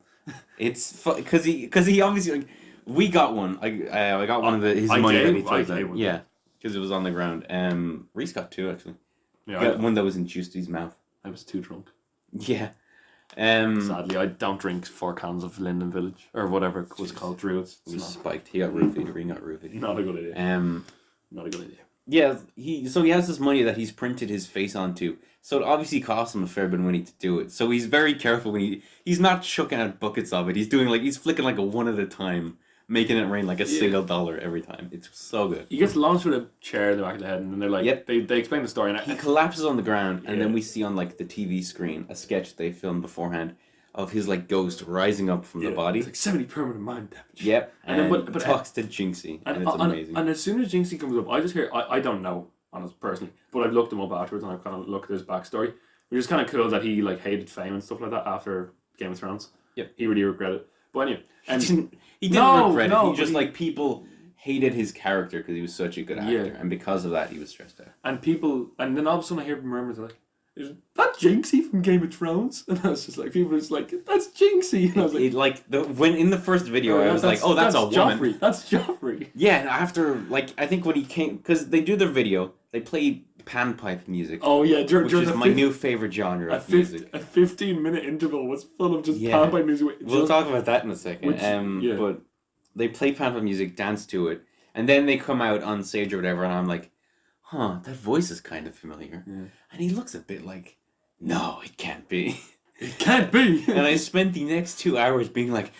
It's because he obviously like, we got one. I got one of his money that he throws out. Yeah, because it was on the ground. Reese got two actually. Yeah, he got one that was in Justy's mouth. I was too drunk. Yeah. Sadly, I don't drink 4 cans of Linden Village or whatever it was called. Druids. It was spiked. He got roofied. Ring got roofied. Not a good idea. Not a good idea. Yeah, he has this money that he's printed his face onto. So it obviously costs him a fair bit of money to do it. So he's very careful when he's not chucking out buckets of it. He's doing he's flicking like a one at a time, making it rain like a single dollar every time. It's so good. He gets launched with a chair in the back of the head, and then they're like, yep. they explain the story. And he collapses on the ground, and then we see on like the TV screen a sketch they filmed beforehand of his like ghost rising up from the body. It's like 70 permanent mind damage. Yep. And then but talks to Jinxie, and it's amazing. And as soon as Jinxie comes up, I just hear I don't know honestly personally, but I've looked him up afterwards and I've kind of looked at his backstory. Which is kind of cool that he like hated fame and stuff like that after Game of Thrones. Yep. He really regretted it. But anyway, he didn't regret it. He just like people hated his character because he was such a good actor, and because of that, he was stressed out. And then all of a sudden I hear rumors like, "Is that Jinxie from Game of Thrones?" And I was just like, people were just like, "That's Jinxie." And I was like, when in the first video, I was like, "Oh, that's a Joffrey. woman." That's Joffrey. Yeah, and after I think when he came, because they do their video, they play panpipe music. Oh yeah, which is my new favorite genre of music. A 15-minute interval was full of just panpipe music. We'll talk about that in a second. But they play panpipe music, dance to it, and then they come out on stage or whatever, and I'm like, "Huh, that voice is kind of familiar." Yeah. And he looks a bit like, "No, it can't be. It can't be." And I spent the next 2 hours being like,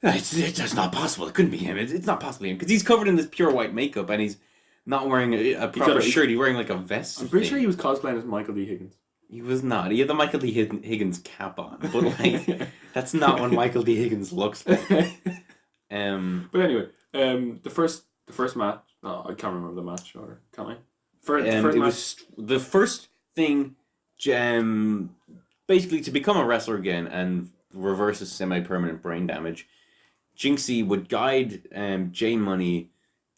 "It's just not possible. It couldn't be him. It's not possibly him," because he's covered in this pure white makeup, and he's not wearing a proper shirt. He's wearing like a vest. I'm pretty sure he was cosplaying as Michael D. Higgins. He was not. He had the Michael D. Higgins cap on, but like that's not what Michael D. Higgins looks like. But anyway, the first match. Oh, I can't remember the match order. Can I? The first thing, basically to become a wrestler again and reverse his semi-permanent brain damage. Jinxie would guide Jay Money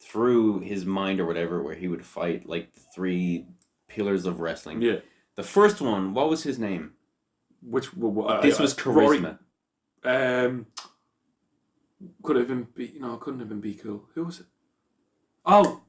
through his mind or whatever, where he would fight like the 3 pillars of wrestling. Yeah. The first one, what was his name? This was Charisma. Could have been it couldn't have been Be Cool. Who was it? Oh,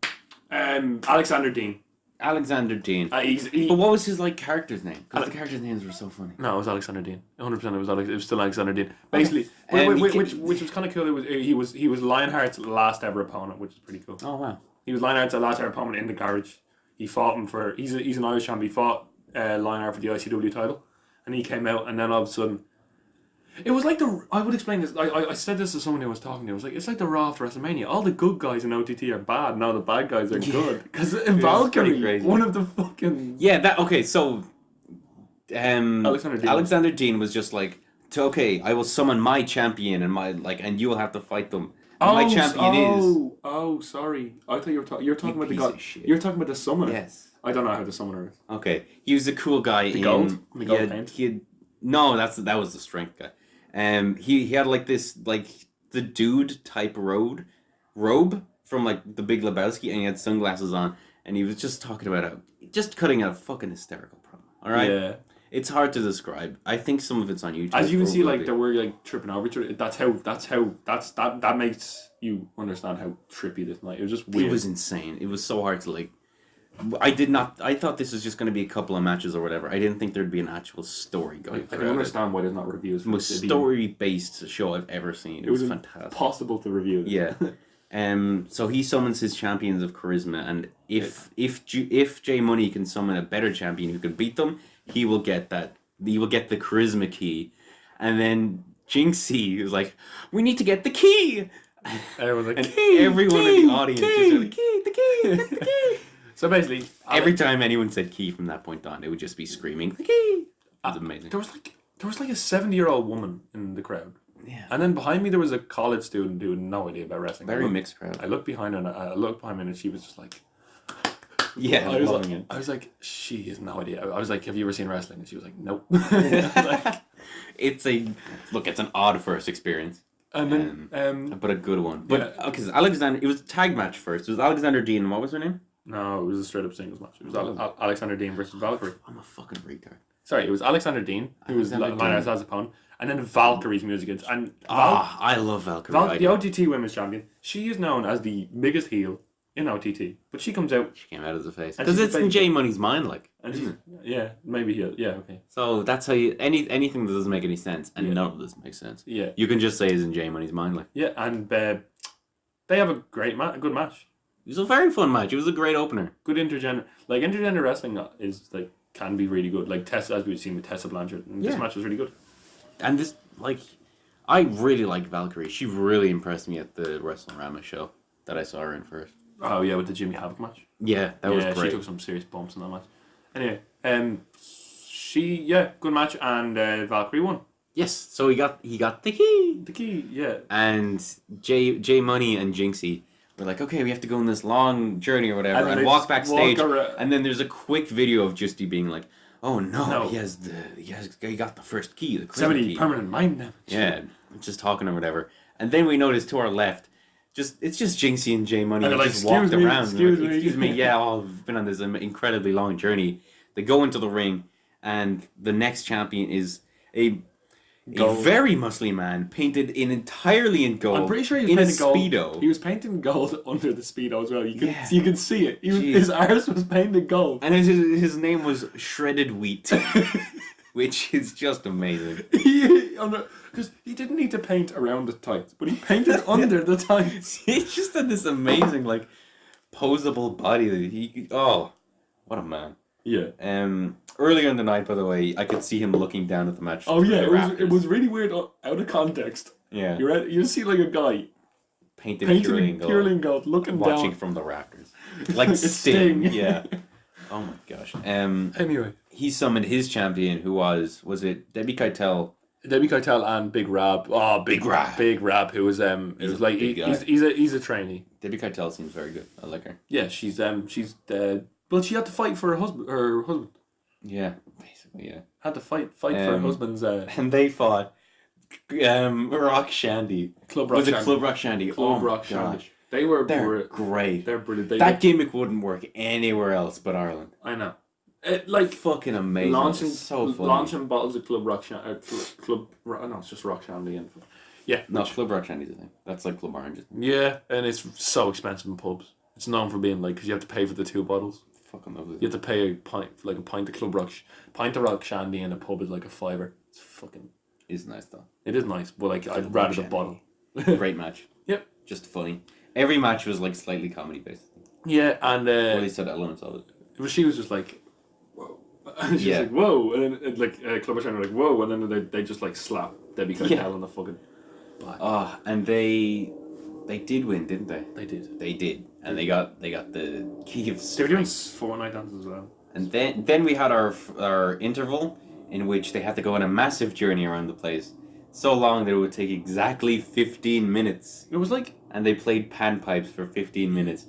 Alexander Dean. Alexander Dean. But what was his character's name? Because the characters' names were so funny. No, it was Alexander Dean. 100%. It was still Alexander Dean. Basically, which was kind of cool. He was Lionheart's last ever opponent, which is pretty cool. Oh wow. He was Lionheart's last ever opponent in the garage. He fought him for. He's an Irish champ. He fought Lionheart for the ICW title, and he came out, and then all of a sudden, it was like I would explain this. I said this to someone who was talking to. I was like, it's like the Raw after WrestleMania. All the good guys in OTT are bad, and all the bad guys are good. Because Valkyrie, one of the fucking Okay. So, Alexander Dean was just like, okay, I will summon my champion and you will have to fight them. My champion is. Sorry. I thought you were talking about the guy. You're talking about the summoner. Yes. I don't know how the summoner is. Okay, he was a cool guy. The gold paint. No, that was the strength guy. He had like this the dude type robe from like the Big Lebowski, and he had sunglasses on, and he was just talking about just cutting a fucking hysterical promo. All right. Yeah. It's hard to describe. I think some of it's on YouTube. As you can see, like, they were like tripping over each other. That makes you understand how trippy this night. It was just weird. It was insane. It was so hard to like. I thought this was just going to be a couple of matches or whatever. I didn't think there'd be an actual story going. I can understand why there's not reviews. The most story-based show I've ever seen. It was fantastic. Impossible to review. Yeah. So he summons his champions of charisma, and if Jay Money can summon a better champion who can beat them, he will get that. He will get the charisma key, and then was like, "We need to get the key." Everyone was like, everyone in the audience just said, the key. So basically, every time anyone said key from that point on, it would just be screaming, the key. It was amazing. There was like a 70-year-old woman in the crowd. Yeah. And then behind me there was a college student who had no idea about wrestling. Very mixed crowd. I looked behind her and she was just like... Yeah, I was like, she has no idea. I was like, have you ever seen wrestling? And she was like, nope. Like, it's an odd first experience. And then... but a good one. But, because Alexander... It was a tag match first. It was Alexander Dean, and what was her name? No, it was a straight up singles match. It was Alexander Dean versus Valkyrie. I'm a fucking retard. Sorry, it was Alexander Dean, who was Lionheart's as opponent, and then Valkyrie's music. And I love Valkyrie. The OTT Women's Champion. She is known as the biggest heel in OTT, but she comes out. She came out as a face because it's in Jay Money's mind, like. And maybe heel. Yeah, okay. So that's how you anything that doesn't make any sense, and none of this makes sense. Yeah, you can just say it's in Jay Money's mind, like. Yeah, and they have a good match. It was a very fun match. It was a great opener. Good intergender wrestling is like can be really good. Like Tessa, as we've seen with Tessa Blanchard, and this match was really good. And this I really like Valkyrie. She really impressed me at the WrestleRama show that I saw her in first. Oh yeah, with the Jimmy Havoc match. Yeah, that was great. She took some serious bumps in that match. Anyway, good match, and Valkyrie won. Yes, so he got the key. The key, yeah. And Jay Money and Jinxie were like, okay, we have to go on this long journey or whatever, and walk backstage. And then there's a quick video of Justy being like, "Oh no. he got the first key, the 70 key. Permanent mind damage." Yeah, just talking or whatever. And then we notice to our left, it's just Jinxie and Jay Money and just walked around. Excuse me. Yeah, I've been on this incredibly long journey. They go into the ring, and the next champion is a very muscly man painted entirely in gold. I'm pretty sure he was painted gold. Speedo. He was painted gold under the Speedo as well. You could see it. His arse was painted gold. And his name was Shredded Wheat, which is just amazing. Because he didn't need to paint around the tights, but he painted under the tights. He just had this amazing, posable body that what a man. Yeah. Earlier in the night, by the way, I could see him looking down at the match. Oh yeah, it was really weird out of context. Yeah. You see like a guy painted purely in gold, looking watching down from the rafters, like Sting. Yeah. Oh my gosh. Anyway, he summoned his champion, who was it Debbie Keitel? Debbie Keitel and Big Rab. Oh, Big Rab, who was he's a trainee. Debbie Keitel seems very good. I like her. Yeah, she's well, she had to fight for her husband. Yeah, basically, yeah. Had to fight for her husband's. And they fought Rock Shandy. Club Rock Shandy. They're great. They're brilliant. That gimmick wouldn't work anywhere else but Ireland. I know. Fucking amazing. Launching bottles of Club Rock Shandy. No, it's just Rock Shandy. Club Rock Shandy's a thing. That's like Club Orange. Yeah, and it's so expensive in pubs. It's known for being because you have to pay for the 2 bottles. Fucking lovely. You have to pay a pint of pint of Rock Shandy in a pub is like a $5. It's fucking. It's nice though. It is nice, but I'd rather the bottle. Great match. Yep. Just funny. Every match was slightly comedy based. Yeah, and at least had elements of it. But she was just like, whoa. And she's Yeah. like, whoa. And then, Clubber China are like, whoa. And then they just, like, slap Debbie Cartel on the fucking back. Oh, and they did win, didn't they? They did. They did. And they got the key of They were doing strength. Fortnite dances as well. And then we had our interval in which they had to go on a massive journey around the place. So long that it would take exactly 15 minutes. It was like... And they played panpipes for 15 minutes.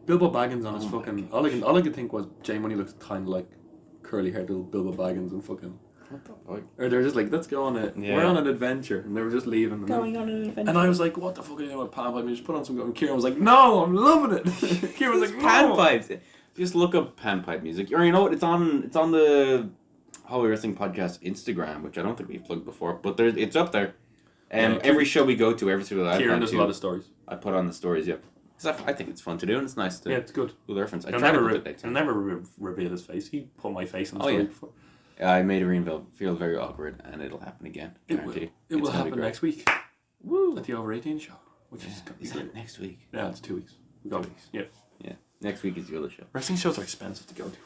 Bilbo Baggins on his fucking... All I could think was Jay Money looks kind of like curly-haired little Bilbo Baggins and fucking... What the fuck? Or they're just like, let's go on it. Yeah. We're on an adventure. And they were just leaving. And Going on an adventure. And I was like, what the fuck are you doing with panpipe? You just put on some... And Kieran was like, no, I'm loving it. Kieran was like, no. Panpipes. Just look up panpipe music. Or you know what? It's on the Holy Wrestling Podcast Instagram, which I don't think we've plugged before, but it's up there. Every show we go to, every single live Kieran does a lot of stories. I put on the stories, yeah. Because I think it's fun to do, and it's nice to... Yeah, it's good. Do the reference. He'll never reveal his face. He put my face on the story before. I made Irene feel very awkward, and it'll happen again. It will happen next week. Woo! At the Over 18 show. Which is going to be Is that next week? Yeah, it's 2 weeks. We got weeks. Yeah. Yeah. Next week is the other show. Wrestling shows are expensive to go to.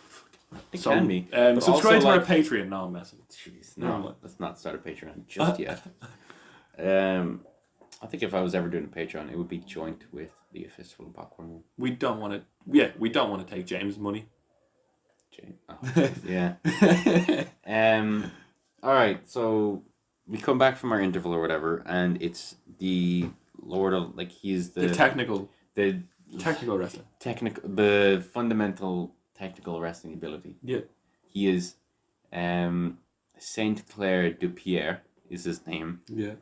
It can be. Subscribe to our Patreon. No, I'm messing. Jeez, no, let's not start a Patreon just yet. I think if I was ever doing a Patreon, it would be joint with the Fistful of Popcorn one. We don't want to. Yeah, we don't want to take James' money. Yeah. All right. So we come back from our interval or whatever, and it's the Lord of he's the technical wrestling. The fundamental technical wrestling ability. Yeah. He is Saint Clair du Pierre is his name. Yeah.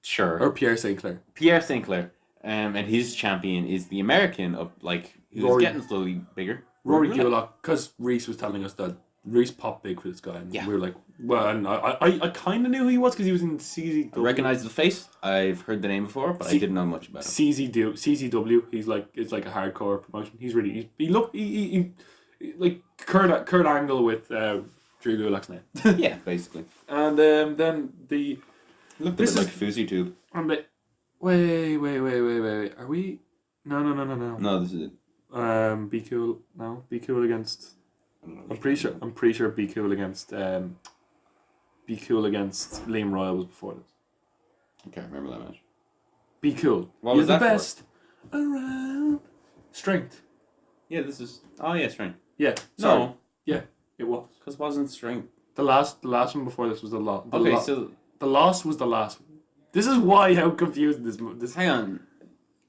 Sure. Or Pierre St. Clair. Pierre St. Clair. And his champion is the American of who's getting slowly bigger. Rory Gulak, because Reese was telling us that Reese popped big for this guy, and we were like, well, and I kind of knew who he was because he was in CZW. I recognize the face. I've heard the name before, but I didn't know much about him. CZW. It's like a hardcore promotion. He's really he like Kurt Angle with Drew Gulak's name. Yeah, basically. And then the looked a bit like Fuzzy Tube. I'm like, wait. Are we? No. No, this is it. Be Cool. No, Be Cool against. I'm pretty sure Be Cool against Liam Royal was before this. I can't remember that match. Be Cool. What was You're that the best around. Strength. Yeah, this is. Oh yeah, Strength. Yeah. Sorry. No. Yeah, it was. Because it wasn't Strength. The last one before this was the loss. So the loss was the last one. This is why how confusing this. Hang on.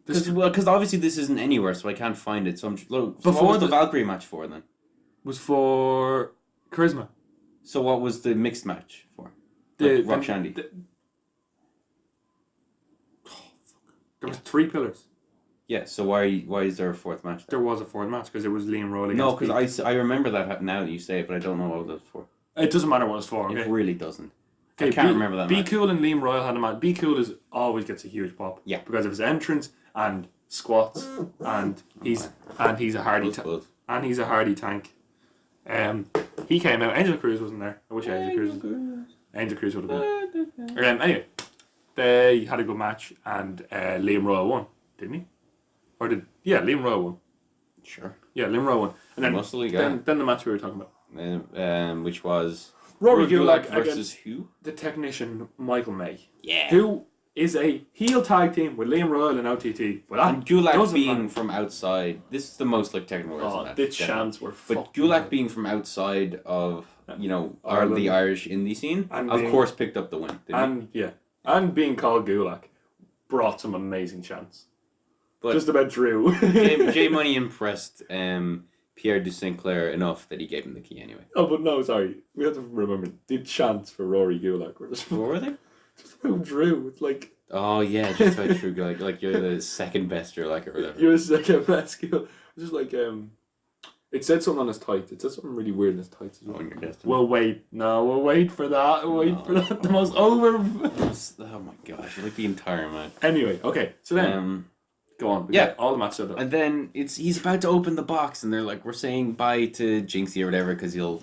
Because obviously this isn't anywhere, so I can't find it. So what Before was the Valkyrie match for then? Was for Charisma. So what was the mixed match for? Rock Shandy. There was 3 pillars. Yeah. So why is there a fourth match? There was a 4th match because it was Liam Royal against. No, because I remember that now that you say it, but I don't know what it was for. It doesn't matter what it's for. Okay? It really doesn't. Okay, I can't remember that. Be match. Cool and Liam Royal had a match. Be Cool always gets a huge pop. Yeah. Because of his entrance and squats, and he's a hardy he's a hardy tank. He came out. Angel Cruz wasn't there. I wish Angel Cruz would have been. Anyway, they had a good match, and Liam Royal won, didn't he? Liam Royal won. Sure. Yeah, Liam Royal won, and then the match we were talking about, which was Rory Gulak versus who? The technician Michael May. Yeah. Who is a heel tag team with Liam Royal and OTT. But and Gulak being from outside, this is the most technical wrestling match. The chants were But Gulak being from outside of, Ireland, the Irish indie scene, and of course picked up the win. And being called Gulak brought some amazing chants. But just about Drew. Jay Money impressed Pierre de Sinclair enough that he gave him the key anyway. Oh, but no, sorry. We have to remember, the chants for Rory Gulak were just... What were they? Just about Drew. It's like... Oh, yeah, just about Drew. Like you're the second best or whatever. You're the second best. It's just like... It said something on his tights. It said something really weird in his tights as well. On your destiny. We'll wait for that. The most over... Oh my gosh, like the entire match. Anyway, okay, so then... Go on. All the matches are done. And then he's about to open the box, and they're like, we're saying bye to Jinxie or whatever, because he'll,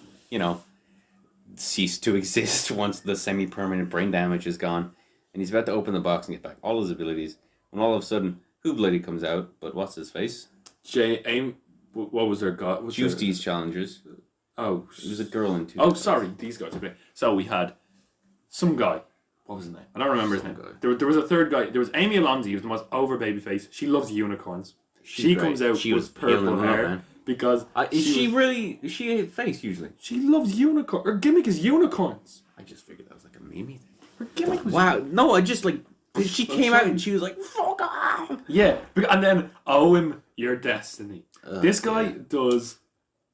cease to exist once the semi-permanent brain damage is gone. And he's about to open the box and get back all his abilities. And all of a sudden, who bloody comes out? But what's his face? What was their god? Justy's challengers. Oh, It was a girl in two. Oh, sorry, these guys. Okay, so we had some guy. What was his name? I don't remember his name. There was a third guy. There was Amy Alonso. He was the most over baby face. She loves unicorns. She comes out with purple hair because is she a face usually? She loves unicorn. Her gimmick is unicorns. I just figured that was like a meme thing. Her gimmick was No, I just like she came out and she was like fuck off. Yeah, and then Owen Your Destiny. This guy does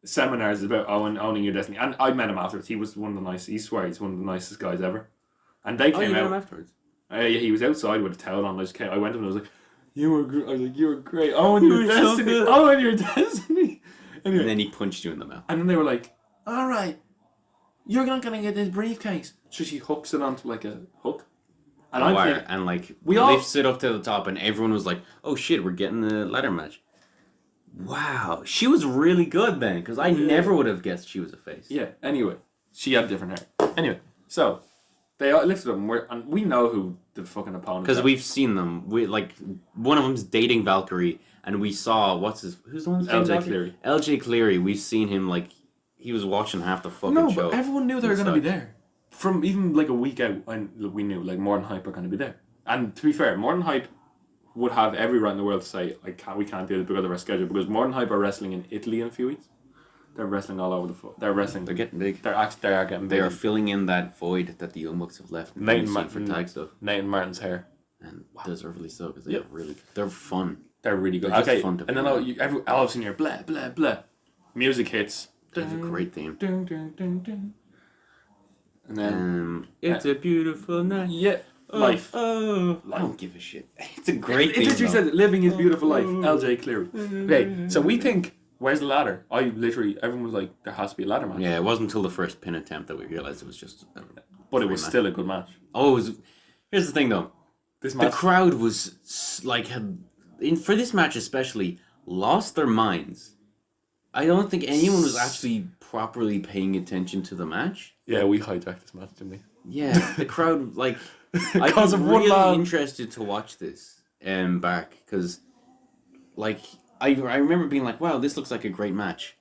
seminars about owning your destiny, and I met him afterwards. He was one of the nicest. He swears he's one of the nicest guys ever. And they came out afterwards. Yeah, he was outside with a towel on. I went to him and I was like, "You were great. Own your destiny. Own your destiny." Anyway, and then he punched you in the mouth. And then they were like, "All right, you're not gonna get this briefcase." So she hooks it onto like a hook, and a wire, and like lifts it up to the top, and everyone was like, "Oh shit, we're getting the ladder match." Wow, she was really good then, because I never would have guessed she was a face. Yeah. Anyway, she had different hair. Anyway, so. They lifted up, and we know who the fucking opponent is. Because we've seen them. We like one of them's dating Valkyrie, and we saw who's the one? LJ Cleary. LJ Cleary. We've seen him like he was watching half the fucking show. No, but everyone knew they were going to be there from even like a week out. And we knew like More Than Hype are going to be there. And to be fair, More Than Hype would have every right in the world to say we can't do it because of our schedule, because More Than Hype are wrestling in Italy in a few weeks. They're wrestling all over the foot. They're wrestling. They're getting big. They are getting big. They are filling in that void that the Young Bucks have left. For tag stuff. Nathan Martin's hair. And deservedly so, because they're fun. They're really good. They're fun to and then all of a sudden you're blah blah blah. Music hits. They have a great theme. Dun, dun, dun, dun. And then it's a beautiful night. Yeah. Life. I don't give a shit. It's a great theme. It literally says living his beautiful life. LJ Cleary. Okay, so we think. Where's the ladder? Everyone was like, there has to be a ladder match. Yeah, it wasn't until the first pin attempt that we realized it was just but it was still a good match. Here's the thing though. The crowd was like, for this match especially, lost their minds. I don't think anyone was actually properly paying attention to the match. Yeah, we hijacked this match, didn't we? Yeah, the crowd, like, I'm really interested to watch this back, because, like, I remember being like, wow, this looks like a great match.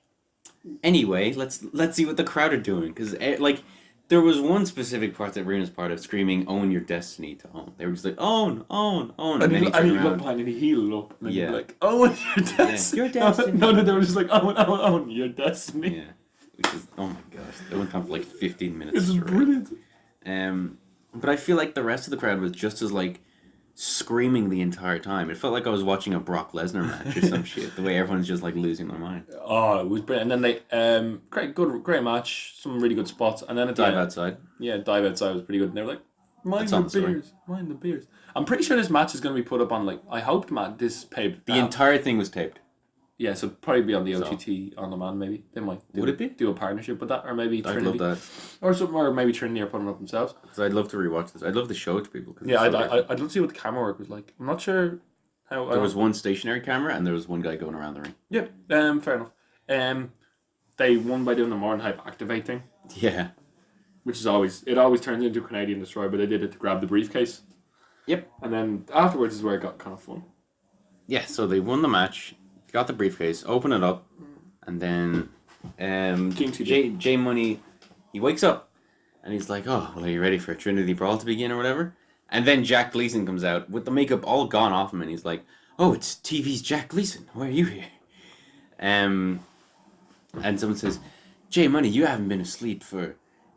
Anyway, let's see what the crowd are doing. Because, like, there was one specific part that Rena's part of screaming, "Own your destiny" to Own. They were just like, "Own, own, own." And then he looked behind and he heeled up. And he was like, "Own your destiny." Your destiny. No, they were just like, "Own your destiny." Yeah. Which is, oh my gosh. They went on for like 15 minutes. This is brilliant. But I feel like the rest of the crowd was just as, like, screaming the entire time. It felt like I was watching a Brock Lesnar match or some shit. The way everyone's just like losing their mind. Oh, it was brilliant. And then they great match, some really good spots, and then dive outside. Yeah, dive outside was pretty good. And they were like, mind the beers. I'm pretty sure this match is going to be put up on like I hope this paid. The entire thing was taped. Yeah, so probably be on the OTT on demand. Maybe they might. Would it be do a partnership with that, or maybe Trinity, I'd love that, or something, or maybe Trinity are putting it up themselves. Because I'd love to rewatch this. I'd love to show it to people. Yeah, I'd love to see what the camera work was like. I'm not sure how. There was one stationary camera, and there was one guy going around the ring. Yeah, fair enough. They won by doing the More Than Hype activate thing. Yeah, which is always turns into a Canadian Destroyer, but they did it to grab the briefcase. Yep. And then afterwards is where it got kind of fun. Yeah, so they won the match. Got the briefcase, open it up, and then J Money, he wakes up, and he's like, "Oh, well, are you ready for a Trinity brawl to begin or whatever?" And then Jack Gleason comes out with the makeup all gone off him, and he's like, "Oh, it's TV's Jack Gleason. Why are you here?" And someone says, "J Money, you haven't been asleep for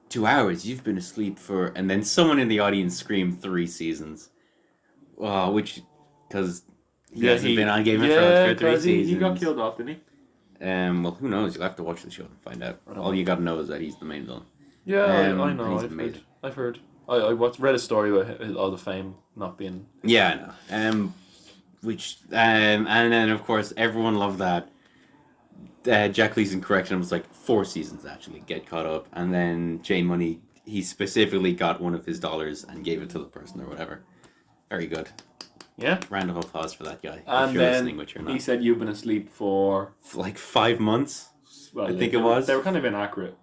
2 hours. You've been asleep for..." And then someone in the audience screamed 3 seasons, which because. He hasn't been on Game of Thrones for 3 seasons. He got killed off, didn't he? Well, who knows? You'll have to watch the show and find out. All you gotta know is that he's the main villain. Yeah, I know. I've heard. I read a story about all the fame not being. Yeah, I know. And then of course everyone loved that. Jack Gleason corrected him, was like 4 seasons actually. Get caught up, and then J Money, he specifically got one of his dollars and gave it to the person or whatever. Very good. Yeah. Round of applause for that guy. And then he said you've been asleep for like 5 months. Well, I think it was. They were kind of inaccurate.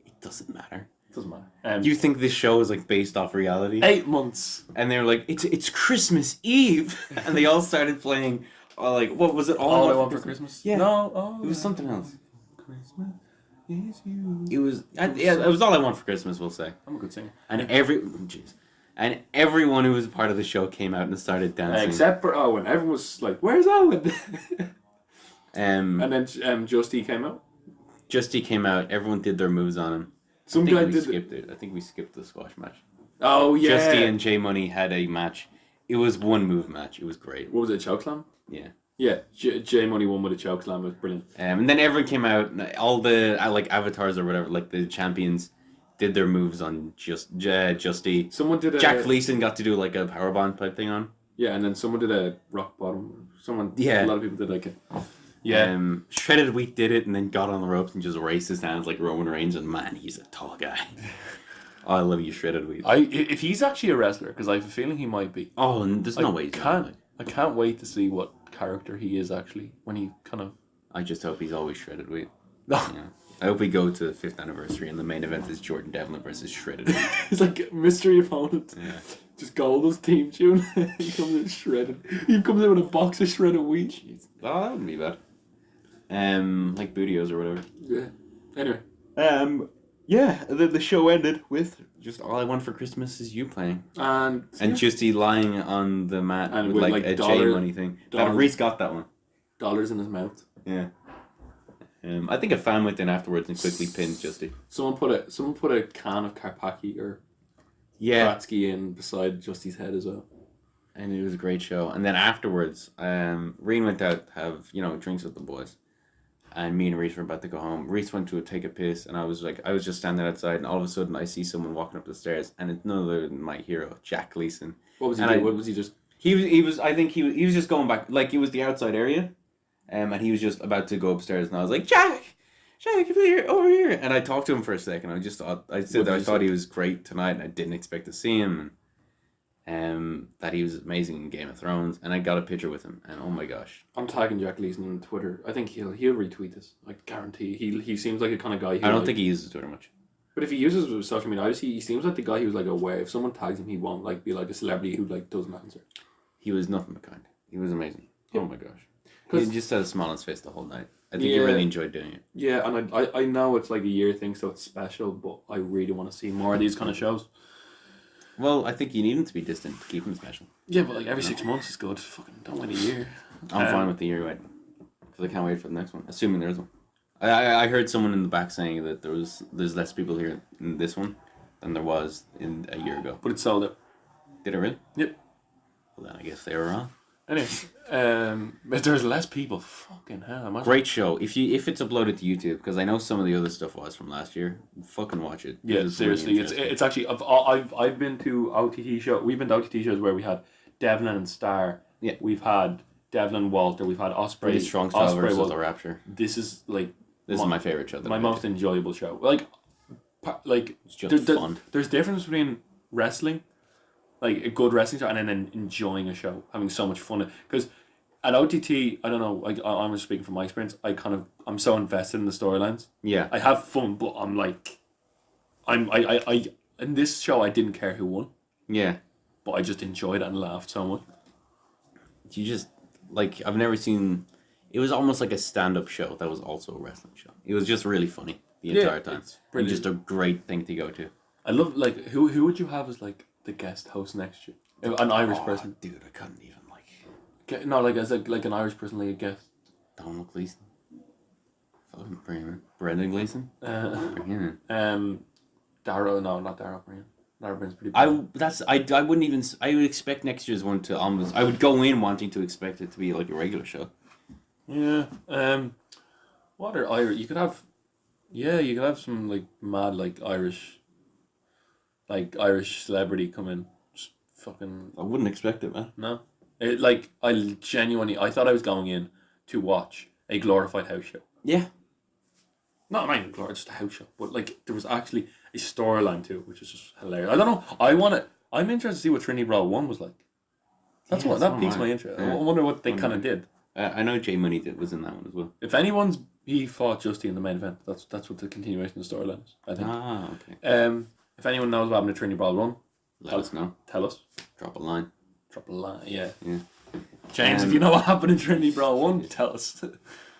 It doesn't matter. It doesn't matter. You think this show is like based off reality? 8 months. And they were like, it's Christmas Eve, and they all started playing. Like, what was it? All I Want for Christmas. Yeah. No. It was something else. Christmas. is you. It was it was all I want for Christmas, we'll say. I'm a good singer. And everyone who was a part of the show came out and started dancing. Except for Owen. Everyone was like, "Where's Owen?" And then Justy came out. Justy came out. Everyone did their moves on him. Some guy we did skipped it. I think we skipped the squash match. Oh yeah. Justy and J Money had a match. It was one move match. It was great. What was it? Chokeslam? Yeah. Yeah. J Money won with a chokeslam. It was brilliant. And then everyone came out. All the like avatars or whatever, like the champions, did their moves on Justy. Someone did. Jack Gleason got to do like a powerbomb type thing on. Yeah, and then someone did a rock bottom. Yeah. A lot of people did like it. Yeah. Shredded Wheat did it and then got on the ropes and just raised his hands like Roman Reigns, and man, he's a tall guy. Oh, I love you, Shredded Wheat. If he's actually a wrestler, because I have a feeling he might be. Oh, and there's no way he's not. I can't wait to see what character he is actually when he kind of. I just hope he's always Shredded Wheat. Yeah. I hope we go to the 5th anniversary and the main event is Jordan Devlin versus Shredded Wheat. It's like a mystery opponent. Yeah. Just Goldust theme tune. He comes in shredded. He comes in with a box of shredded wheat. Jeez. Oh, that wouldn't be bad. Like Bootios or whatever. Yeah. Anyway. Yeah, the show ended with just All I Want for Christmas Is You playing. And Justy lying on the mat and with like a J Money thing. Reese got that one. Dollars in his mouth. Yeah. I think a fan went in afterwards and quickly pinned Justy. Someone put a can of Karpaki or Kratsky in beside Justy's head as well. And it was a great show. And then afterwards, Reen went out to have, drinks with the boys. And me and Reese were about to go home. Reese went to take a piss, and I was just standing outside, and all of a sudden I see someone walking up the stairs, and it's none other than my hero, Jack Gleason. What was he doing? What was he just? He was just going back, like it was the outside area, and he was just about to go upstairs, and I was like, Jack, over here. And I talked to him for a second. I thought he was great tonight, and I didn't expect to see him. That he was amazing in Game of Thrones, and I got a picture with him, and oh my gosh. I'm tagging Jack Gleason on Twitter. I think he'll retweet this. I guarantee. He seems like a kind of guy. I don't think he uses Twitter much. But if he uses social media, obviously he seems like the guy who's like aware. If someone tags him, he won't be like a celebrity who doesn't answer. He was nothing but kind. He was amazing. Yep. Oh my gosh. He just had a smile on his face the whole night. I think he really enjoyed doing it. Yeah, and I know it's like a year thing, so it's special, but I really want to see more of these kind of shows. Well, I think you need him to be distant to keep him special. Yeah, but like every 6 months is good. Fucking don't wait a year. I'm fine with the year wait, because I can't wait for the next one. Assuming there's one. I heard someone in the back saying that there's less people here in this one than there was in a year ago. But it's sold out. Did it really? Yep. Well, then I guess they were wrong. Anyway, if there's less people, fucking hell. Great show. If it's uploaded to YouTube, because I know some of the other stuff was from last year, fucking watch it. Yeah, seriously, it's actually I've been to OTT show. We've been to OTT shows where we had Devlin and Star. Yeah, we've had Devlin Walter. We've had Osprey. Pretty strong style versus the Rapture. This is my favorite show. My most enjoyable show. It's just fun. There's difference between wrestling. Like a good wrestling show, and then enjoying a show, having so much fun. Because at OTT, I don't know. I'm just speaking from my experience. I'm so invested in the storylines. Yeah, I have fun, but I in this show I didn't care who won. Yeah, but I just enjoyed it and laughed so much. You just I've never seen. It was almost like a stand-up show that was also a wrestling show. It was just really funny the entire time. And just a great thing to go to. I love who would you have as the guest host next year? An Irish person. Dude, I couldn't even as an Irish person, like a guest. Donald Gleason. Fucking bring him in. Brendan Gleason. Bring him in. Darrow, no, not Darrow Breen. Darrow Breen's pretty big. I wouldn't even. I would expect next year's one to almost. I would go in wanting to expect it to be like a regular show. Yeah. What are Irish? You could have. Yeah, you could have some mad Irish celebrity come in. Just fucking. I wouldn't expect it, man. No. I thought I was going in to watch a glorified house show. Yeah. Not even glorified, just a house show. But there was actually a storyline too, which is just hilarious. I don't know. I'm interested to see what Trinity Brawl 1 was like. That piques my interest. Yeah. I wonder what they kind of did. I know J Money was in that one as well. If he fought Justy in the main event. That's what the continuation of the storyline is, I think. Ah, okay. If anyone knows what happened to Trinity Brawl 1, let us know. Tell us. Drop a line. Yeah. James, if you know what happened in Trinity Brawl 1, tell us.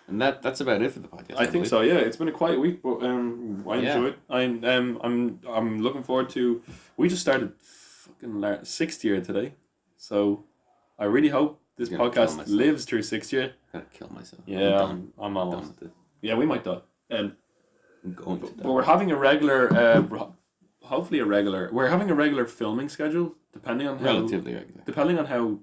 And that's about it for the podcast. I think so. Yeah, it's been a quiet week, but I enjoyed. I'm looking forward to. We just started fucking sixth year today, so I really hope this podcast lives through sixth year. I'm gonna kill myself. Yeah, I'm almost. Done with it. Yeah, we might die. I'm going to die. But we're having a regular. Hopefully a regular. We're having a regular filming schedule, depending on how. Relatively regular. Depending on how.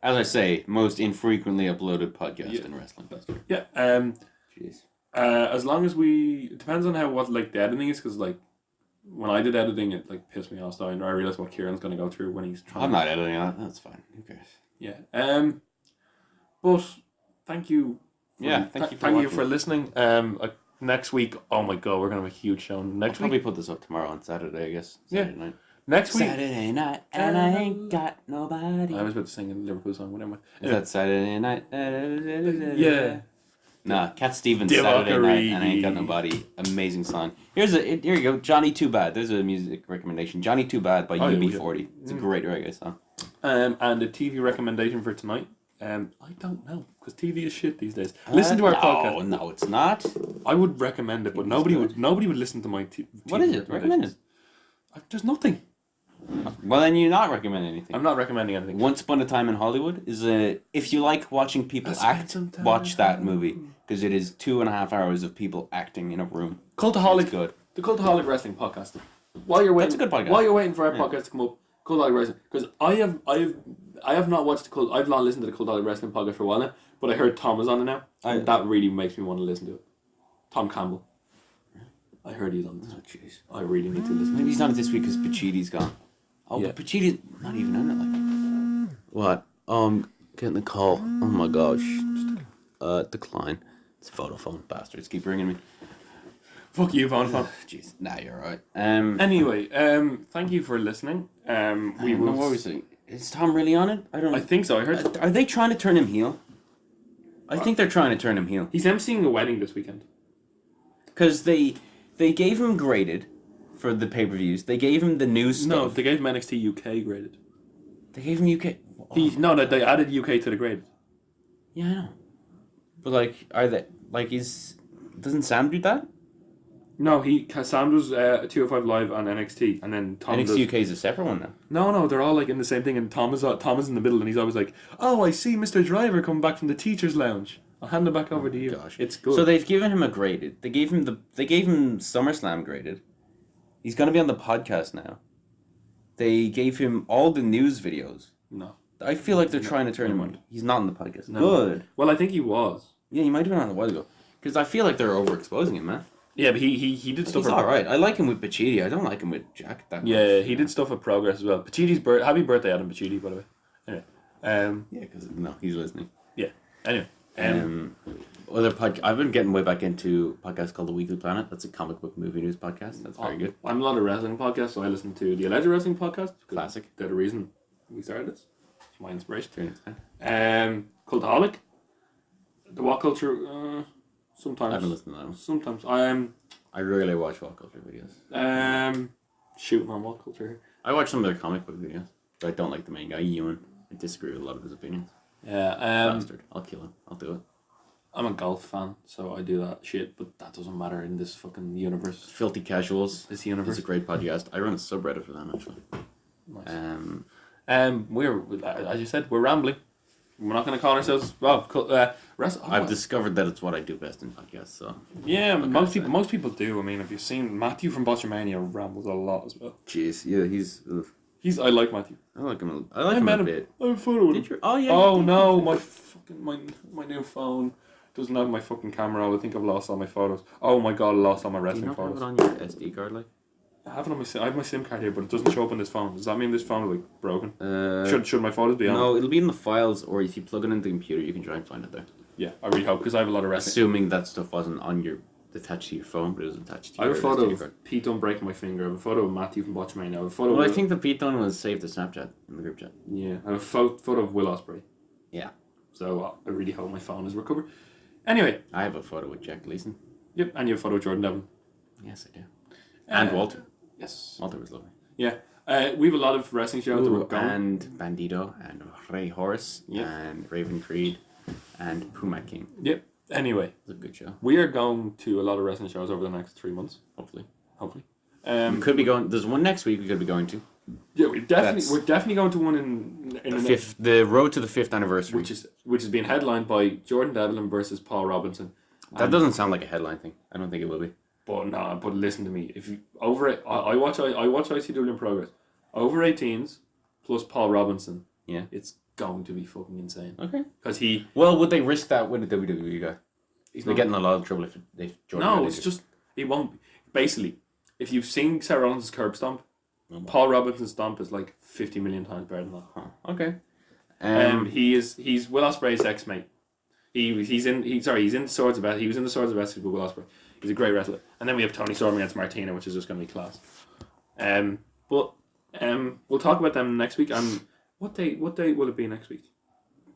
As I say, most infrequently uploaded podcast in wrestling. Yeah. Jeez. As long as it depends on what like the editing is, because like when I did editing, it like pissed me off. So I realized what Kieran's gonna go through when he's trying. I'm not editing that. That's fine. Who cares? Yeah. But thank you. Thank you for listening. Next week, oh my god, we're gonna have a huge show next week. Probably put this up tomorrow on Saturday, I guess. Saturday night. Next week. Saturday night, and I ain't got nobody. I was about to sing a Liverpool song, whatever. Is that Saturday night? Yeah. Nah, Cat Stevens, Saturday night, and I ain't got nobody. Amazing song. Here you go, Johnny Too Bad. There's a music recommendation. Johnny Too Bad by UB40. It's a great reggae song. And a TV recommendation for tonight. I don't know, because TV is shit these days. Listen to our podcast. No, it's not. I would recommend it, but nobody would listen to my TV. What is it? Recommend it. There's nothing. Well, then you're not recommending anything. I'm not recommending anything. Once Upon a Time in Hollywood is if you like watching people act, watch that movie, because it is 2.5 hours of people acting in a room. Cultaholic. It's good. The Cultaholic Wrestling Podcast. While you're waiting, that's a good podcast. While you're waiting for our podcast to come up, Cultaholic Wrestling, because I have not watched I've not listened to the Cultaholic Wrestling podcast for a while now, but I heard Tom is on it now, and that really makes me want to listen to it. Tom Campbell. I heard he's on this. Oh jeez. I really need to listen. Maybe he's not this week because Pachiti's gone. Oh, yeah. But Pachiti's not even in it. Like, what? Getting the call. Oh my gosh. Decline. It's Vodafone bastards. Keep ringing me. Fuck you, Vodafone. Jeez. Nah, you're alright. Anyway, thank you for listening. We will. What was it? Is Tom really on it? I think so. I heard. Are they trying to turn him heel? I think they're trying to turn him heel. He's emceeing a wedding this weekend. Because they gave him graded for the pay-per-views. They gave him the news stuff. No, they gave him NXT UK graded. They gave him UK. No, they added UK to the graded. Yeah, I know. But doesn't Sam do that? No, Sam does 205 Live on NXT, and then Tom NXT UK is a separate one now. No, they're all like in the same thing, and Tom is in the middle, and he's always like, "Oh, I see Mr. Driver coming back from the teachers' lounge. I'll hand it back over to you." Gosh, it's good. So they've given him a graded. They gave him SummerSlam graded. He's gonna be on the podcast now. They gave him all the news videos. No, I feel like they're trying to turn him on. He's not on the podcast. No. Good. Well, I think he was. Yeah, he might have been on a while ago. Because I feel like they're overexposing him, man. Yeah, but he did stuff. He's alright. I like him with Pachiti. I don't like him with Jack that much. Yeah, he did stuff at Progress as well. Pachiti's happy birthday, Adam Pachiti, by the way. Anyway. Yeah, because he's listening. Yeah. Anyway. I've been getting way back into a podcast called The Weekly Planet. That's a comic book movie news podcast. That's very good. I'm not a wrestling podcast, so I listen to the Alleged Wrestling podcast. Classic. They're the reason we started this. It's my inspiration. Cultaholic. The What Culture. Sometimes. I haven't listened to that one. Sometimes. I rarely watch What Culture videos. Shooting on What Culture. I watch some of their comic book videos, but I don't like the main guy, Ewan. I disagree with a lot of his opinions. Yeah. Bastard. I'll kill him. I'll do it. I'm a golf fan, so I do that shit, but that doesn't matter in this fucking universe. Filthy Casuals. This universe. It's a great podcast. I run a subreddit for them, actually. Nice. We're, as you said, we're rambling. We're not going to call ourselves I've discovered that it's what I do best in podcasts. So yeah, most people do. I mean, if you've seen Matthew from Botchamania rambles a lot as well. Jeez, yeah, he's. I like Matthew. I like him. I like him a bit. I have a photo with him. Did you? Oh yeah. Oh no, my fucking my new phone doesn't have my fucking camera on. I think I've lost all my photos. Oh my god, I lost all my wrestling photos. Do you not have it on your SD card, like? I have it on my I have my SIM card here, but it doesn't show up on this phone. Does that mean this phone is like broken? Should my photos be on? No, it'll be in the files, or if you plug it into the computer, you can try and find it there. Yeah, I really hope, because I have a lot of wrestling. Assuming that stuff wasn't attached to your phone, but it was attached to your. I have a photo of Pete Dunne breaking my finger. I have a photo of Matthew from Botchamania. I have a photo. Well, I think the Pete Dunne was saved to Snapchat in the group chat. Yeah, I have a photo of Will Ospreay. Yeah. So I really hope my phone is recovered. Anyway, I have a photo with Jack Gleason. Yep, and you have a photo of Jordan Devlin. Yes, I do. And Walter. Yes. Walter was lovely. Yeah. We have a lot of wrestling shows that we're going. And Bandito, and Ray Horace, and Raven Creed, and Puma King. Yep. Anyway, It's a good show. we are going to a lot of wrestling shows over the next 3 months. Hopefully. We could be going. There's one next week we could be going to. Yeah, we're definitely going to one in The road to the 5th anniversary, which is being headlined by Jordan Devlin versus Paul Robinson. That doesn't sound like a headline thing. I don't think it will be. But no, but listen to me. If you over it, I watch ICW in progress. Over 18s plus Paul Robinson. Yeah, it's going to be fucking insane. Okay. Because Well, would they risk that with a WWE guy? They're getting a lot of trouble if Jordan. No, it's just he won't. Basically, if you've seen Sarah Rollins' curb stomp, Paul Robinson's stomp is like 50 million times better than that. Huh. Okay. He's Will Ospreay's ex-mate. He's in Swords of Essex. He was in the Swords of Essex with Will Ospreay. He's a great wrestler. And then we have Tony Storm against Martina, which is just going to be class. We'll talk about them next week. What day will it be next week?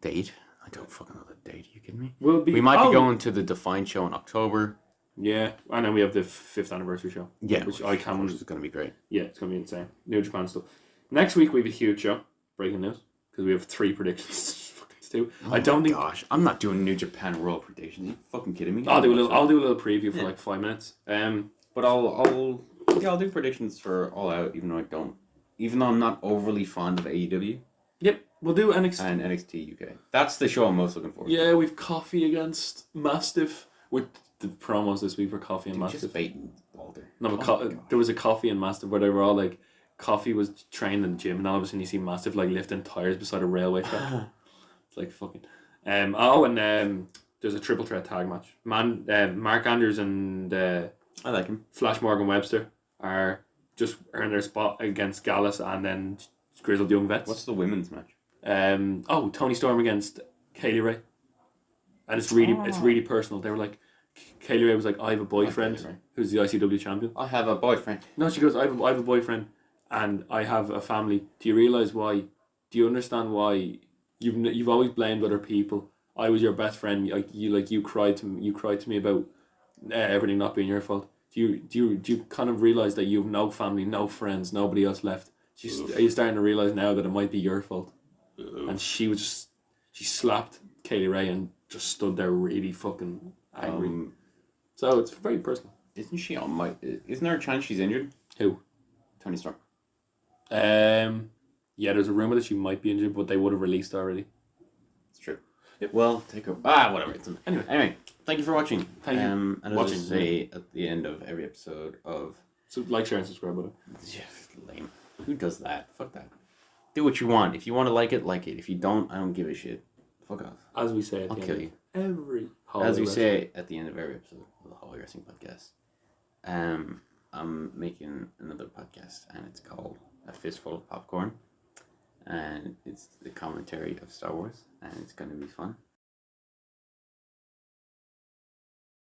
Date? I don't fucking know the date. Are you kidding me? We might be going to the Defined show in October. Yeah, and then we have the 5th anniversary show. Yeah, which is going to be great. Yeah, it's going to be insane. New Japan stuff. Next week we have a huge show. Breaking news, because we have 3 predictions to do. I don't think. Gosh, I'm not doing New Japan Raw predictions. Are you fucking kidding me? I'll do a little preview for like 5 minutes. But I'll do predictions for All Out, even though I'm not overly fond of AEW. Yep, we'll do NXT and NXT UK. That's the show I'm most looking forward to. Yeah, we've Coffee against Mastiff with the promos this week for Coffee and Mastiff. Just baiting Walter. No, but there was a Coffee and Mastiff where they were all like, Coffee was trained in the gym, and all of a sudden you see Mastiff like lifting tires beside a railway track. It's like fucking. There's a triple threat tag match. Mark Andrews and I like him. Flash Morgan Webster are just earning their spot against Gallus and then Grizzled Young Vets. What's the women's match? Tony Storm against Kaylee Ray, and it's really personal. They were like, Kaylee Ray was like, I have a boyfriend who's the ICW champion. I have a boyfriend. No, she goes, I have a boyfriend and I have a family. Do you realize why? Do you understand why you've always blamed other people? I was your best friend. You cried to me about everything not being your fault. Do you kind of realize that you have no family, no friends, nobody else left? Are you starting to realize now that it might be your fault? And she slapped Kaylee Ray and just stood there really fucking angry. So it's very personal. Isn't she on Isn't there a chance she's injured? Who? Tony Storm. Yeah, there's a rumor that she might be injured, but they would have released already. It's true. Yep. Well, whatever. Anyway, thank you for watching. Thank you. And as I say at the end of every episode of... So like, share, and subscribe, buddy. Yeah, lame. Who does that? Fuck that. Do what you want. If you want to like it, like it. If you don't, I don't give a shit. Fuck off. As we say at I'll the kill end you. of every say at the end of every episode of the Holy Wrestling Podcast, I'm making another podcast, and it's called A Fistful of Popcorn, and it's the commentary of Star Wars, and it's going to be fun.